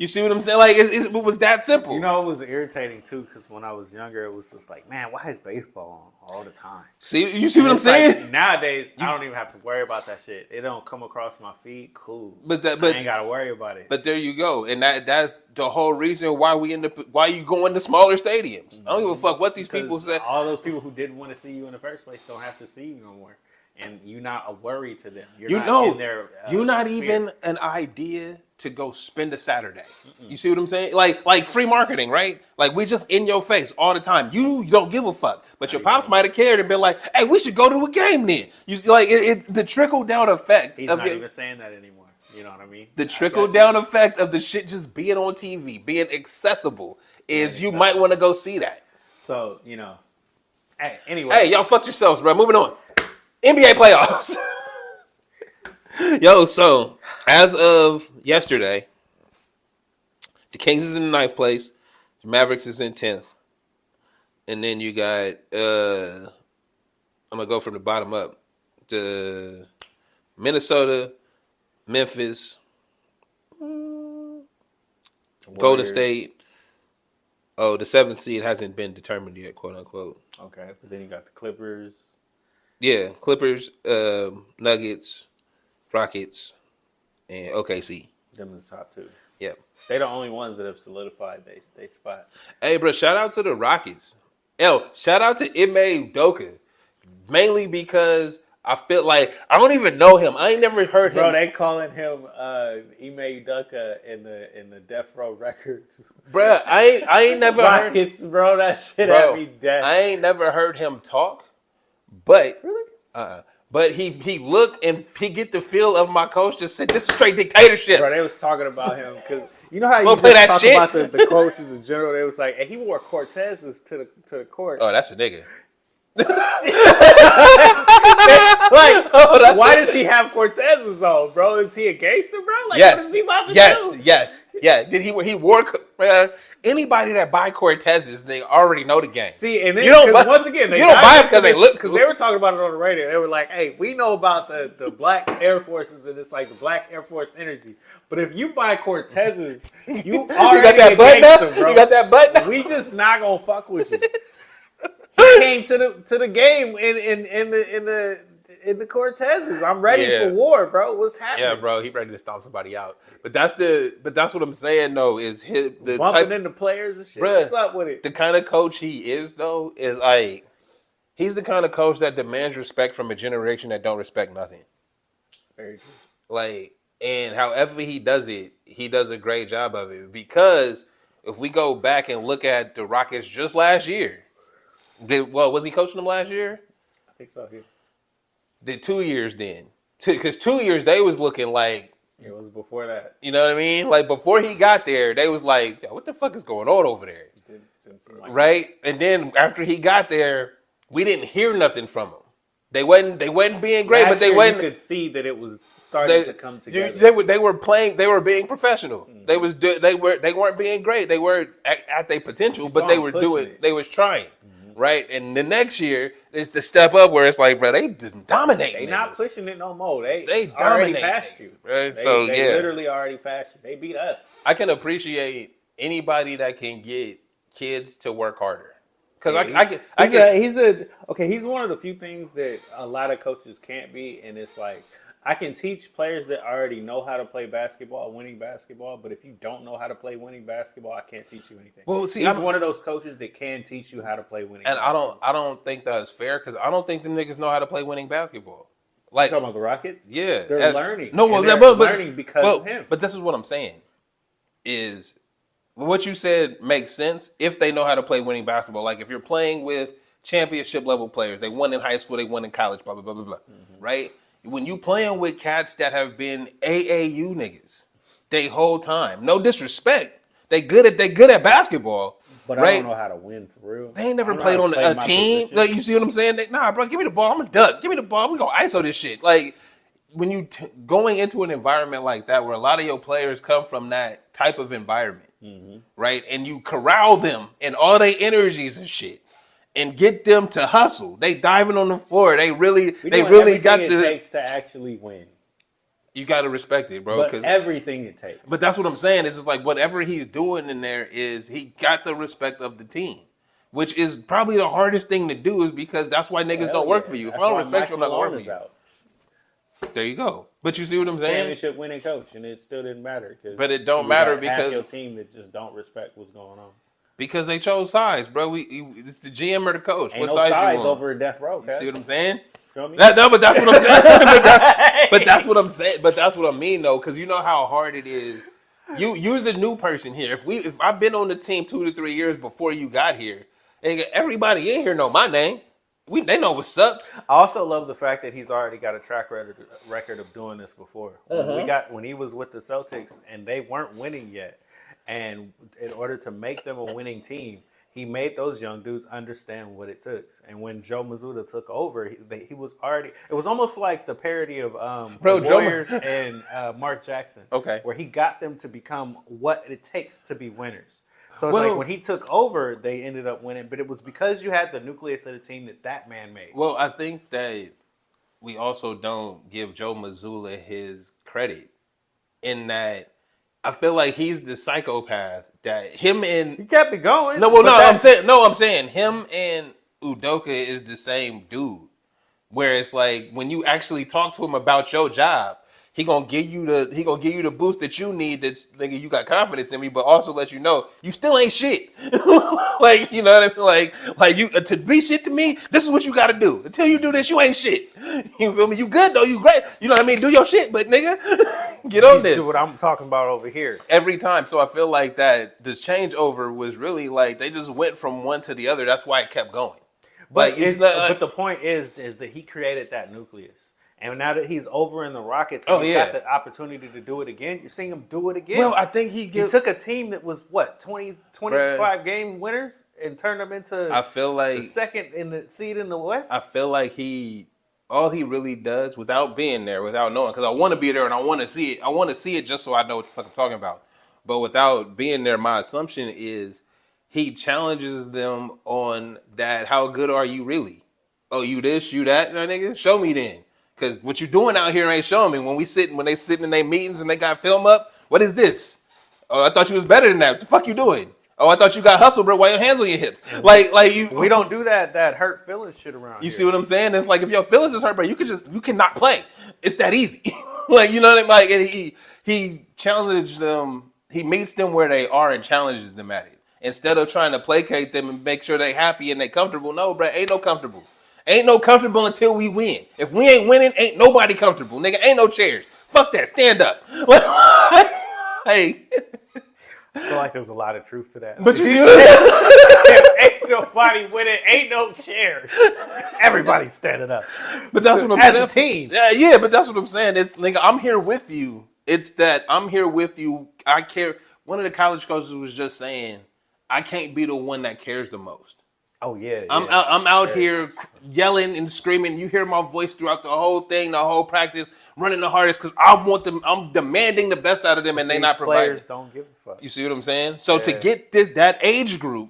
You see what I'm saying? Like it was that simple. You know, it was irritating too because when I was younger, it was just like, man, why is baseball on all the time? See, you see what I'm saying? Like, nowadays, I don't even have to worry about that shit. It don't come across my feed. Cool, but I ain't gotta worry about it. But there you go, and that's the whole reason why why you go into smaller stadiums. I don't give a fuck what these people say. All those people who didn't want to see you in the first place don't have to see you no more. And you're not a worry to them. You're not even an idea to go spend a Saturday. You see what I'm saying? Like free marketing, right? Like we just in your face all the time. You don't give a fuck, but your pops might have cared and been like, "Hey, we should go to a game then." You like the trickle down effect. He's not even saying that anymore. You know what I mean? The trickle down effect of the shit just being on TV, being accessible, is you might want to go see that. So hey, anyway. Hey, y'all fuck yourselves, bro. Moving on. NBA playoffs. Yo, so as of yesterday, the Kings is in the 9th place, the Mavericks is in 10th. And then you got I'm gonna go from the bottom up. The Minnesota, Memphis, Golden State. Oh, the 7th seed hasn't been determined yet, quote unquote. Okay, but then you got the Clippers. Yeah, Clippers, Nuggets, Rockets, and OKC. Them in the top 2. Yeah. They're the only ones that have solidified their spot. Hey, bro, shout out to the Rockets. Shout out to Ime Udoka. Mainly because I feel like I don't even know him. I ain't never heard him. Bro, they calling him Ime Udoka in the Death Row Records. Bro, I ain't never Rockets, heard. Bro, that shit had me dead. I ain't never heard him talk, but really? But he looked and he get the feel of my coach just said this is straight dictatorship. Bro, they was talking about him because you know how you play that talk shit? about the coaches in general. They was like, and he wore Cortezes to the court. Oh, that's a nigga. Why does he have Cortezes on, bro? Is he a gangster, bro? Like, yes, what is he about to do? Yeah. Did he wore anybody that buy Cortezes? They already know the game. See, and then you don't once again, you don't buy them because they look cool. Because they were talking about it on the radio. They were like, "Hey, we know about the black Air Forces and it's like the black Air Force energy. But if you buy Cortezes, you already got that a button gangster, up? bro. You got that button up? We just not gonna fuck with you." He came to the game in the Cortezes. I'm ready for war, bro. What's happening? Yeah, bro, he ready to stomp somebody out. But that's what I'm saying though, is the bumping type, into players and shit. Bruh, what's up with it? The kind of coach he is though is like he's the kind of coach that demands respect from a generation that don't respect nothing. Very true. Like, and however he does it, he does a great job of it. Because if we go back and look at the Rockets just last year, was he coaching them last year? I think so. Yeah. Did 2 years then? Because 2 years they was looking like it was before that. You know what I mean? Like before he got there, they was like, "Yo, what the fuck is going on over there?" Didn't seem like right? That. And then after he got there, we didn't hear nothing from him. They wasn't being great, but they wasn't. You could see that it was starting to come together. They were playing. They were being professional. Mm-hmm. They weren't being great. They weren't at their potential, but they were doing. They was trying. Right, and the next year is the step up where it's like, bro, they just dominate. They not pushing it no more. They already passed you. Right? They yeah, literally already passed you. They beat us. I can appreciate anybody that can get kids to work harder. Because he's one of the few things that a lot of coaches can't be, and it's like I can teach players that already know how to play basketball, winning basketball, but if you don't know how to play winning basketball, I can't teach you anything. Well, see, he's one of those coaches that can teach you how to play winning. And basketball. I don't think that's fair because I don't think the niggas know how to play winning basketball. Like, you talking about the Rockets? Yeah, they're learning. No, well, they're learning because of him. But this is what I'm saying: is what you said makes sense if they know how to play winning basketball. Like if you're playing with championship level players, they won in high school, they won in college, blah blah blah blah blah, right? When you playing with cats that have been AAU niggas they whole time, no disrespect, they good at basketball, but right? I don't know how to win for real. They ain't never played on a team. Like, you see what I'm saying? Nah, bro, give me the ball. I'm a duck. Give me the ball. We gonna ISO this shit. Like when you going into an environment like that, where a lot of your players come from that type of environment, right? And you corral them and all their energies and shit. And get them to hustle. They diving on the floor. They really got it takes to actually win. You got to respect it, bro. But Cause, everything it takes. but that's what I'm saying. Is it's like whatever he's doing in there is he got the respect of the team, which is probably the hardest thing to do. Is because that's why niggas don't work for you. If I don't respect you, I'm not gonna work for you. Out. There you go. But you see what I'm saying? Championship winning coach, and it still didn't matter. But it don't matter because half your team that just don't respect what's going on. Because they chose sides, bro. It's the GM or the coach. Ain't what no sides sides you want? over a death row. You see what I'm saying? Feel me? No, but that's what I'm saying. but that's what I'm saying. But that's what I mean, though, because you know how hard it is. You're the new person here. If I've been on the team 2 to 3 years before you got here, everybody in here know my name. They know what's up. I also love the fact that he's already got a track record of doing this before. When he was with the Celtics and they weren't winning yet, and in order to make them a winning team, he made those young dudes understand what it took. And when Joe Mazzulla took over, he was already. It was almost like the parody of the Warriors and Mark Jackson. Okay, where he got them to become what it takes to be winners. So it's like when he took over, they ended up winning. But it was because you had the nucleus of the team that man made. Well, I think that we also don't give Joe Mazzulla his credit in that I feel like he's the psychopath that him and he kept it going. I'm saying him and Udoka is the same dude. Where it's like when you actually talk to him about your job, he gonna give you the boost that you need. That's nigga, you got confidence in me, but also let you know you still ain't shit. Like you know what I mean? Like you to be shit to me. This is what you got to do. Until you do this, you ain't shit. You feel me? You good though. You great. You know what I mean? Do your shit, but nigga, get on this. Do what I'm talking about over here every time. So I feel like that the changeover was really like they just went from one to the other. That's why it kept going. But but the point is that he created that nucleus. And now that he's over in the Rockets, and he's got the opportunity to do it again. You're seeing him do it again. Well, I think he took a team that was, 25 game winners and turned them into I feel like the second in the seed in the West? I feel like all he really does without being there, without knowing, because I want to be there and I want to see it. I want to see it just so I know what the fuck I'm talking about. But without being there, my assumption is he challenges them on that. How good are you really? Oh, you this, you that, nigga? Show me then. Because what you doing out here ain't showing me. When they sitting in their meetings and they got film up, what is this? Oh, I thought you was better than that. What the fuck you doing? Oh, I thought you got hustle, bro. Why your hands on your hips? Like you. We don't do that hurt feelings shit around. You see what I'm saying? It's like if your feelings is hurt, bro, you cannot play. It's that easy. Like you know what I mean? Like and he challenged them. He meets them where they are and challenges them at it. Instead of trying to placate them and make sure they happy and they comfortable. No, bro, ain't no comfortable. Ain't no comfortable until we win. If we ain't winning, ain't nobody comfortable. Nigga, ain't no chairs. Fuck that. Stand up. Hey. I feel like there's a lot of truth to that. But you see what ain't nobody winning, ain't no chairs. Everybody's standing up. But that's what I'm saying. As a team. Yeah, but that's what I'm saying. It's nigga, I'm here with you. It's that I'm here with you. I care. One of the college coaches was just saying, I can't be the one that cares the most. Oh yeah, I'm out here yelling and screaming. You hear my voice throughout the whole thing, the whole practice, running the hardest because I want them. I'm demanding the best out of them, and they not providing. Players don't give a fuck. You see what I'm saying? So to get that age group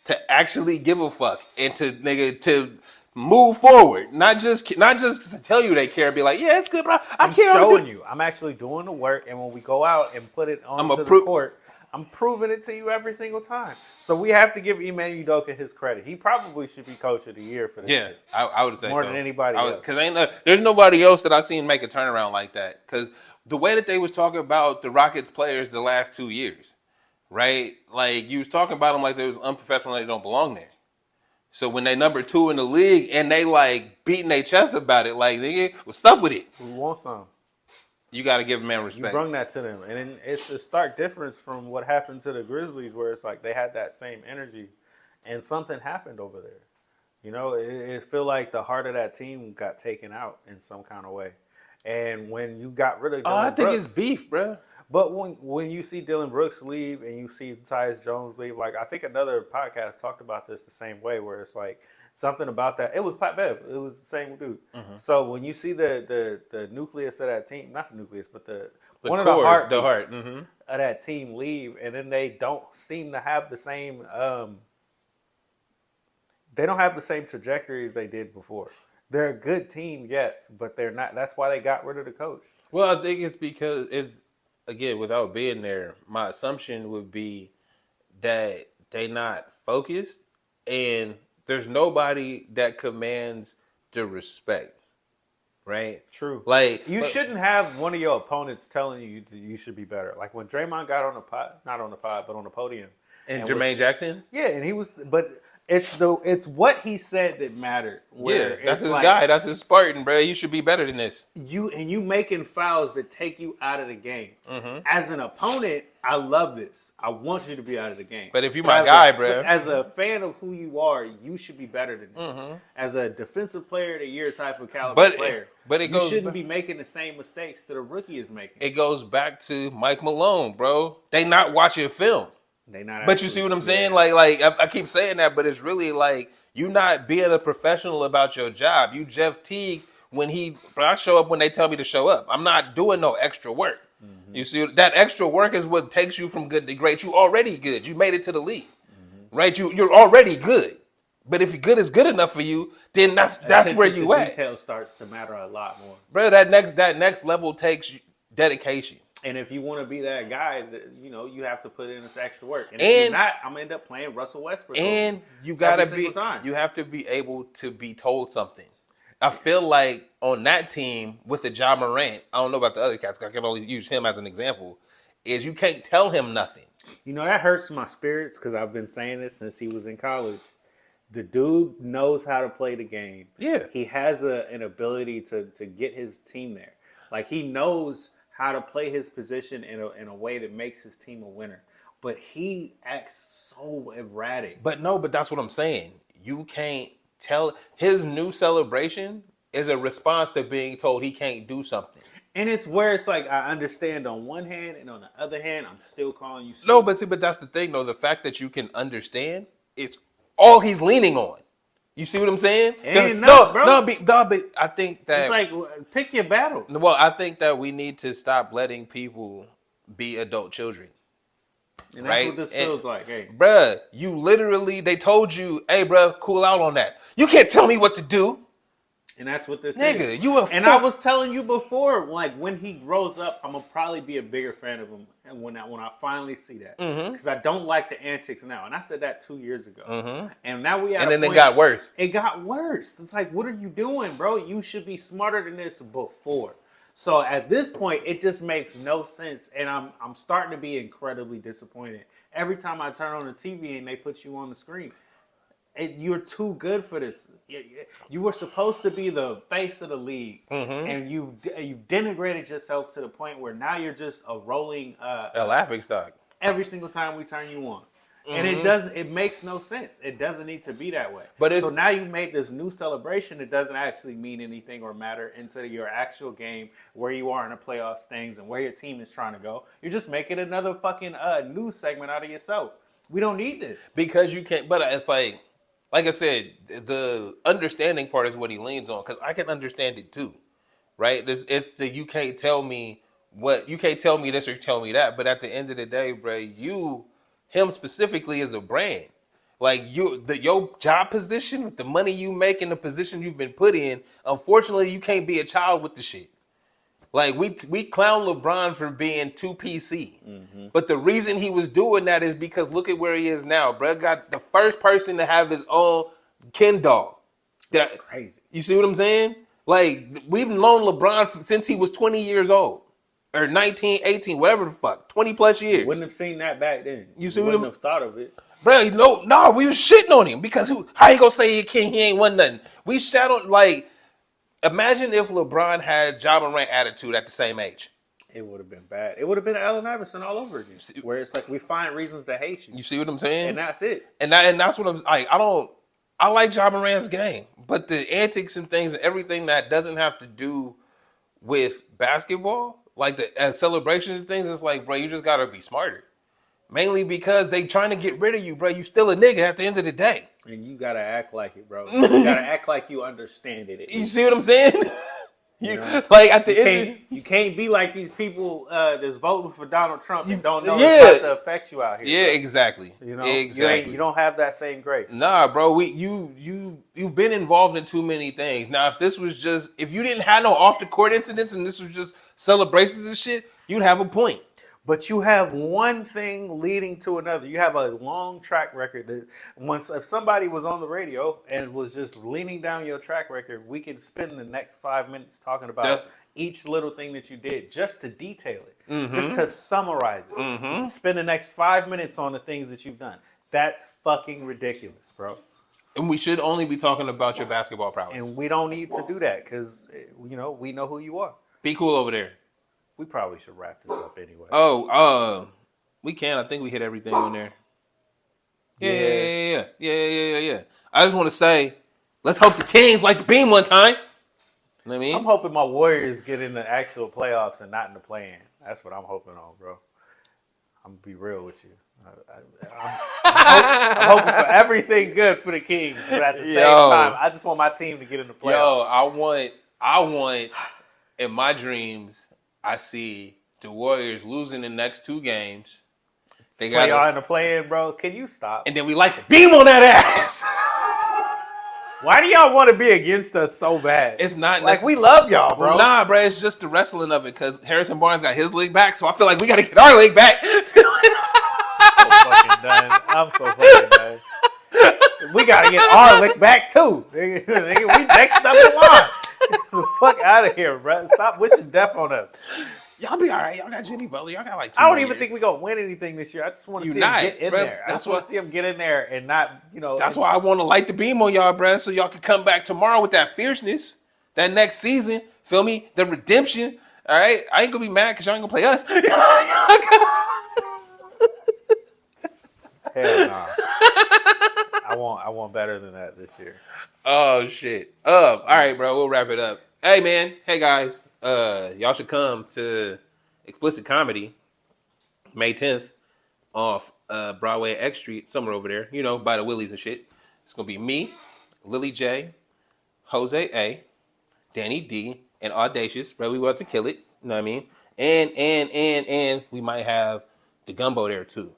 to actually give a fuck and to move forward, not just to tell you they care, be like, yeah, it's good, bro. I'm showing you. I'm actually doing the work, and when we go out and put it on the court. I'm proving it to you every single time. So we have to give Ime Udoka his credit. He probably should be coach of the year for this. Yeah, shit. I would say more than anybody else. Because there's nobody else that I've seen make a turnaround like that. Because the way that they was talking about the Rockets players the last 2 years, right? Like you was talking about them like they was unprofessional, they don't belong there. So when they number 2 in the league and they like beating their chest about it, like nigga, what's up with it? We want some. You got to give a man respect. You brung that to them. And it's a stark difference from what happened to the Grizzlies where it's like they had that same energy and something happened over there. You know, it feel like the heart of that team got taken out in some kind of way. And when you got rid of Dillon think it's beef, bro. But when you see Dillon Brooks leave and you see Tyus Jones leave, like I think another podcast talked about this the same way where it's like, something about that. It was Pat Bev. It was the same dude. Mm-hmm. So when you see the nucleus of that team, not the nucleus, but the one of the heart mm-hmm. of that team leave, and then they don't seem to have the same. They don't have the same trajectory as they did before. They're a good team, yes, but they're not. That's why they got rid of the coach. Well, I think it's because it's, again, without being there, my assumption would be that they not focused and there's nobody that commands the respect, right? True. Like, You shouldn't have one of your opponents telling you that you should be better. Like when Draymond got on the pod, not on the pod, but on the podium. and Jermaine Jackson? Yeah, and he was, but it's what he said that mattered. Yeah, that's his guy. That's his Spartan, bro. You should be better than this. You making fouls that take you out of the game. As an opponent, I love this. I want you to be out of the game. But if you my guy, bro. As a fan of who you are, you should be better than this. As a defensive player of the year type of caliber player, you shouldn't be making the same mistakes that a rookie is making. It goes back to Mike Malone, bro. They not watching film. They not. But you see what I'm saying? Like I keep saying that, but it's really like you not being a professional about your job. You Jeff Teague I show up when they tell me to show up. I'm not doing no extra work. You see, that extra work is what takes you from good to great. You already good. You made it to the league, right? You're already good. But if good is good enough for you, then that's where you at. Detail starts to matter a lot more, bro. That next level takes dedication. And if you want to be that guy, you have to put in this extra work. And if you're not, I'm gonna end up playing Russell Westbrook. And you gotta be, you have to be able to be told something. I feel like on that team with the Ja Morant, I don't know about the other cats. I can only use him as an example. Is you can't tell him nothing. That hurts my spirits because I've been saying this since he was in college. The dude knows how to play the game. Yeah, he has an ability to get his team there. Like he knows how to play his position in a way that makes his team a winner. But he acts so erratic. But that's what I'm saying. You can't tell. His new celebration is a response to being told he can't do something. And it's where it's like, I understand on one hand, and on the other hand, I'm still calling you stupid. No, but that's the thing, though. The fact that you can understand, it's all he's leaning on. You see what I'm saying? But I think that... It's like, pick your battle. Well, I think that we need to stop letting people be adult children. And that's what this feels like. Hey, bruh, you literally, they told you, hey, bruh, cool out on that. You can't tell me what to do. And that's what this is. I was telling you before, like when he grows up, I'm gonna probably be a bigger fan of him. And when I finally see that, because I don't like the antics now. And I said that 2 years ago. And now we and then it got worse. It got worse. It's like, what are you doing, bro? You should be smarter than this before. So at this point, it just makes no sense, and I'm starting to be incredibly disappointed every time I turn on the TV and they put you on the screen. You're too good for this. You were supposed to be the face of the league, and you've denigrated yourself to the point where now you're just a rolling a laughingstock every single time we turn you on. And it makes no sense. It doesn't need to be that way. So now you made this new celebration that doesn't actually mean anything or matter into your actual game, where you are in the playoff standings and where your team is trying to go. You're just making another fucking news segment out of yourself. We don't need this. Because you can't, but it's like I said, the understanding part is what he leans on, because I can understand it too, right? It's the you can't tell me this or tell me that, but at the end of the day, bro, him specifically is a brand. Like your job position with the money you make and the position you've been put in, unfortunately, you can't be a child with the shit. Like we clown LeBron for being too PC, but the reason he was doing that is because look at where he is now, bro. Got the first person to have his own Ken doll. That's crazy. You see what I'm saying? Like we've known LeBron since he was 20 years old. Or 19, 18, whatever the fuck, 20 plus years. Wouldn't have seen that back then. You see wouldn't have thought of it. Bro, no, we was shitting on him because how you gonna say he king? He ain't won nothing. We shat on, like, imagine if LeBron had Ja Morant attitude at the same age. It would have been bad. It would have been Allen Iverson all over again. Where it's like we find reasons to hate you. You see what I'm saying? And that's it. And that's what I'm like. I like Ja Morant's game, but the antics and things and everything that doesn't have to do with basketball. Like the celebrations and things, it's like, bro, you just gotta be smarter. Mainly because they trying to get rid of you, bro. You still a nigga at the end of the day. And you gotta act like it, bro. You gotta act like you understand it. You see what I'm saying? Like at the end, you can't be like these people that's voting for Donald Trump and don't know it's about to affect you out here. Yeah, bro. Exactly. Exactly. You don't have that same grace. Nah, bro. You've been involved in too many things. Now, if you didn't have no off the court incidents and this was just celebrations and shit, you'd have a point. But you have one thing leading to another. You have a long track record that if somebody was on the radio and was just leaning down your track record, we could spend the next 5 minutes talking about each little thing that you did just to detail it, just to summarize it. Spend the next 5 minutes on the things that you've done. That's fucking ridiculous, bro. And we should only be talking about your basketball prowess. And we don't need to do that because, we know who you are. Be cool over there. We probably should wrap this up anyway. Oh, we can. I think we hit everything on there. Yeah. I just want to say, let's hope the Kings like the beam one time. You know what I mean? I'm hoping my Warriors get in the actual playoffs and not in the play-in. That's what I'm hoping on, bro. I'm going to be real with you. I'm hoping for everything good for the Kings, but at the same time, I just want my team to get in the playoffs. I want in my dreams, I see the Warriors losing the next 2 games. They got y'all in the play-in, bro. Can you stop? And then we like to beam on that ass. Why do y'all want to be against us so bad? It's not like we love y'all, bro. Nah, bro. It's just the wrestling of it because Harrison Barnes got his leg back, so I feel like we got to get our leg back. I'm so fucking done. We got to get our leg back too. We next up in line. The fuck out of here, bro. Stop wishing death on us. Y'all be all right. Y'all got Jimmy Butler. Y'all got like 2 I don't more even years. think we're going to win anything this year. I just want to see him get in there. I just want to see him get in there and not, That's why I want to light the beam on y'all, bro, so y'all can come back tomorrow with that fierceness. That next season. Feel me? The redemption. All right? I ain't going to be mad because y'all ain't going to play us. Hell nah. I want better than that this year. Oh, shit. All right, bro. We'll wrap it up. Hey, man. Hey, guys. Y'all should come to Explicit Comedy May 10th off Broadway X Street, somewhere over there, by the Willies and shit. It's going to be me, Lily J, Jose A, Danny D, and Audacious. Bro, we want to kill it. You know what I mean? And we might have the Gumbo there, too.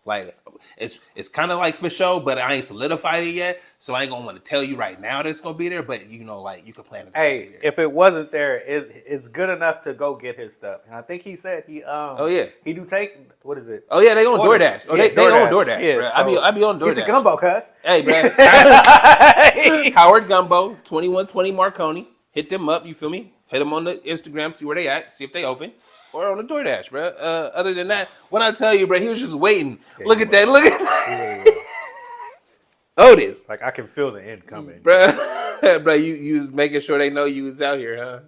Like, it's kind of like for show, but I ain't solidified it yet, so I ain't gonna want to tell you right now that it's gonna be there. But you can plan it. Hey, if it wasn't there, it's good enough to go get his stuff. And I think he said he he do take what is it? Oh yeah, they on DoorDash. Oh, they on DoorDash. Yeah, bro. So I be on DoorDash. Get the Gumbo, cuz. Hey, man. Howard Gumbo 2120 Marconi. Hit them up. You feel me? Hit them on the Instagram. See where they at. See if they open. Or on the DoorDash, bro. Other than that, when I tell you, bro, he was just waiting. Yeah, look at that. Look at that. Otis. Like, I can feel the end coming. Bro, you was making sure they know you was out here, huh?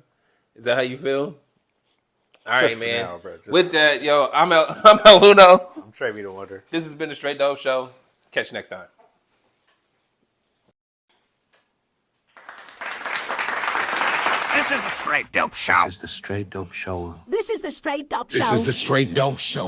Is that how you feel? All right, man. Now, with that, yo, I'm El Luno. I'm TraB the Wonder. This has been the Straight Dope Show. Catch you next time. This is the Straight Dope Show. This is the Straight Dope Show. This is the Straight Dope Show. This is the Straight Dope Show.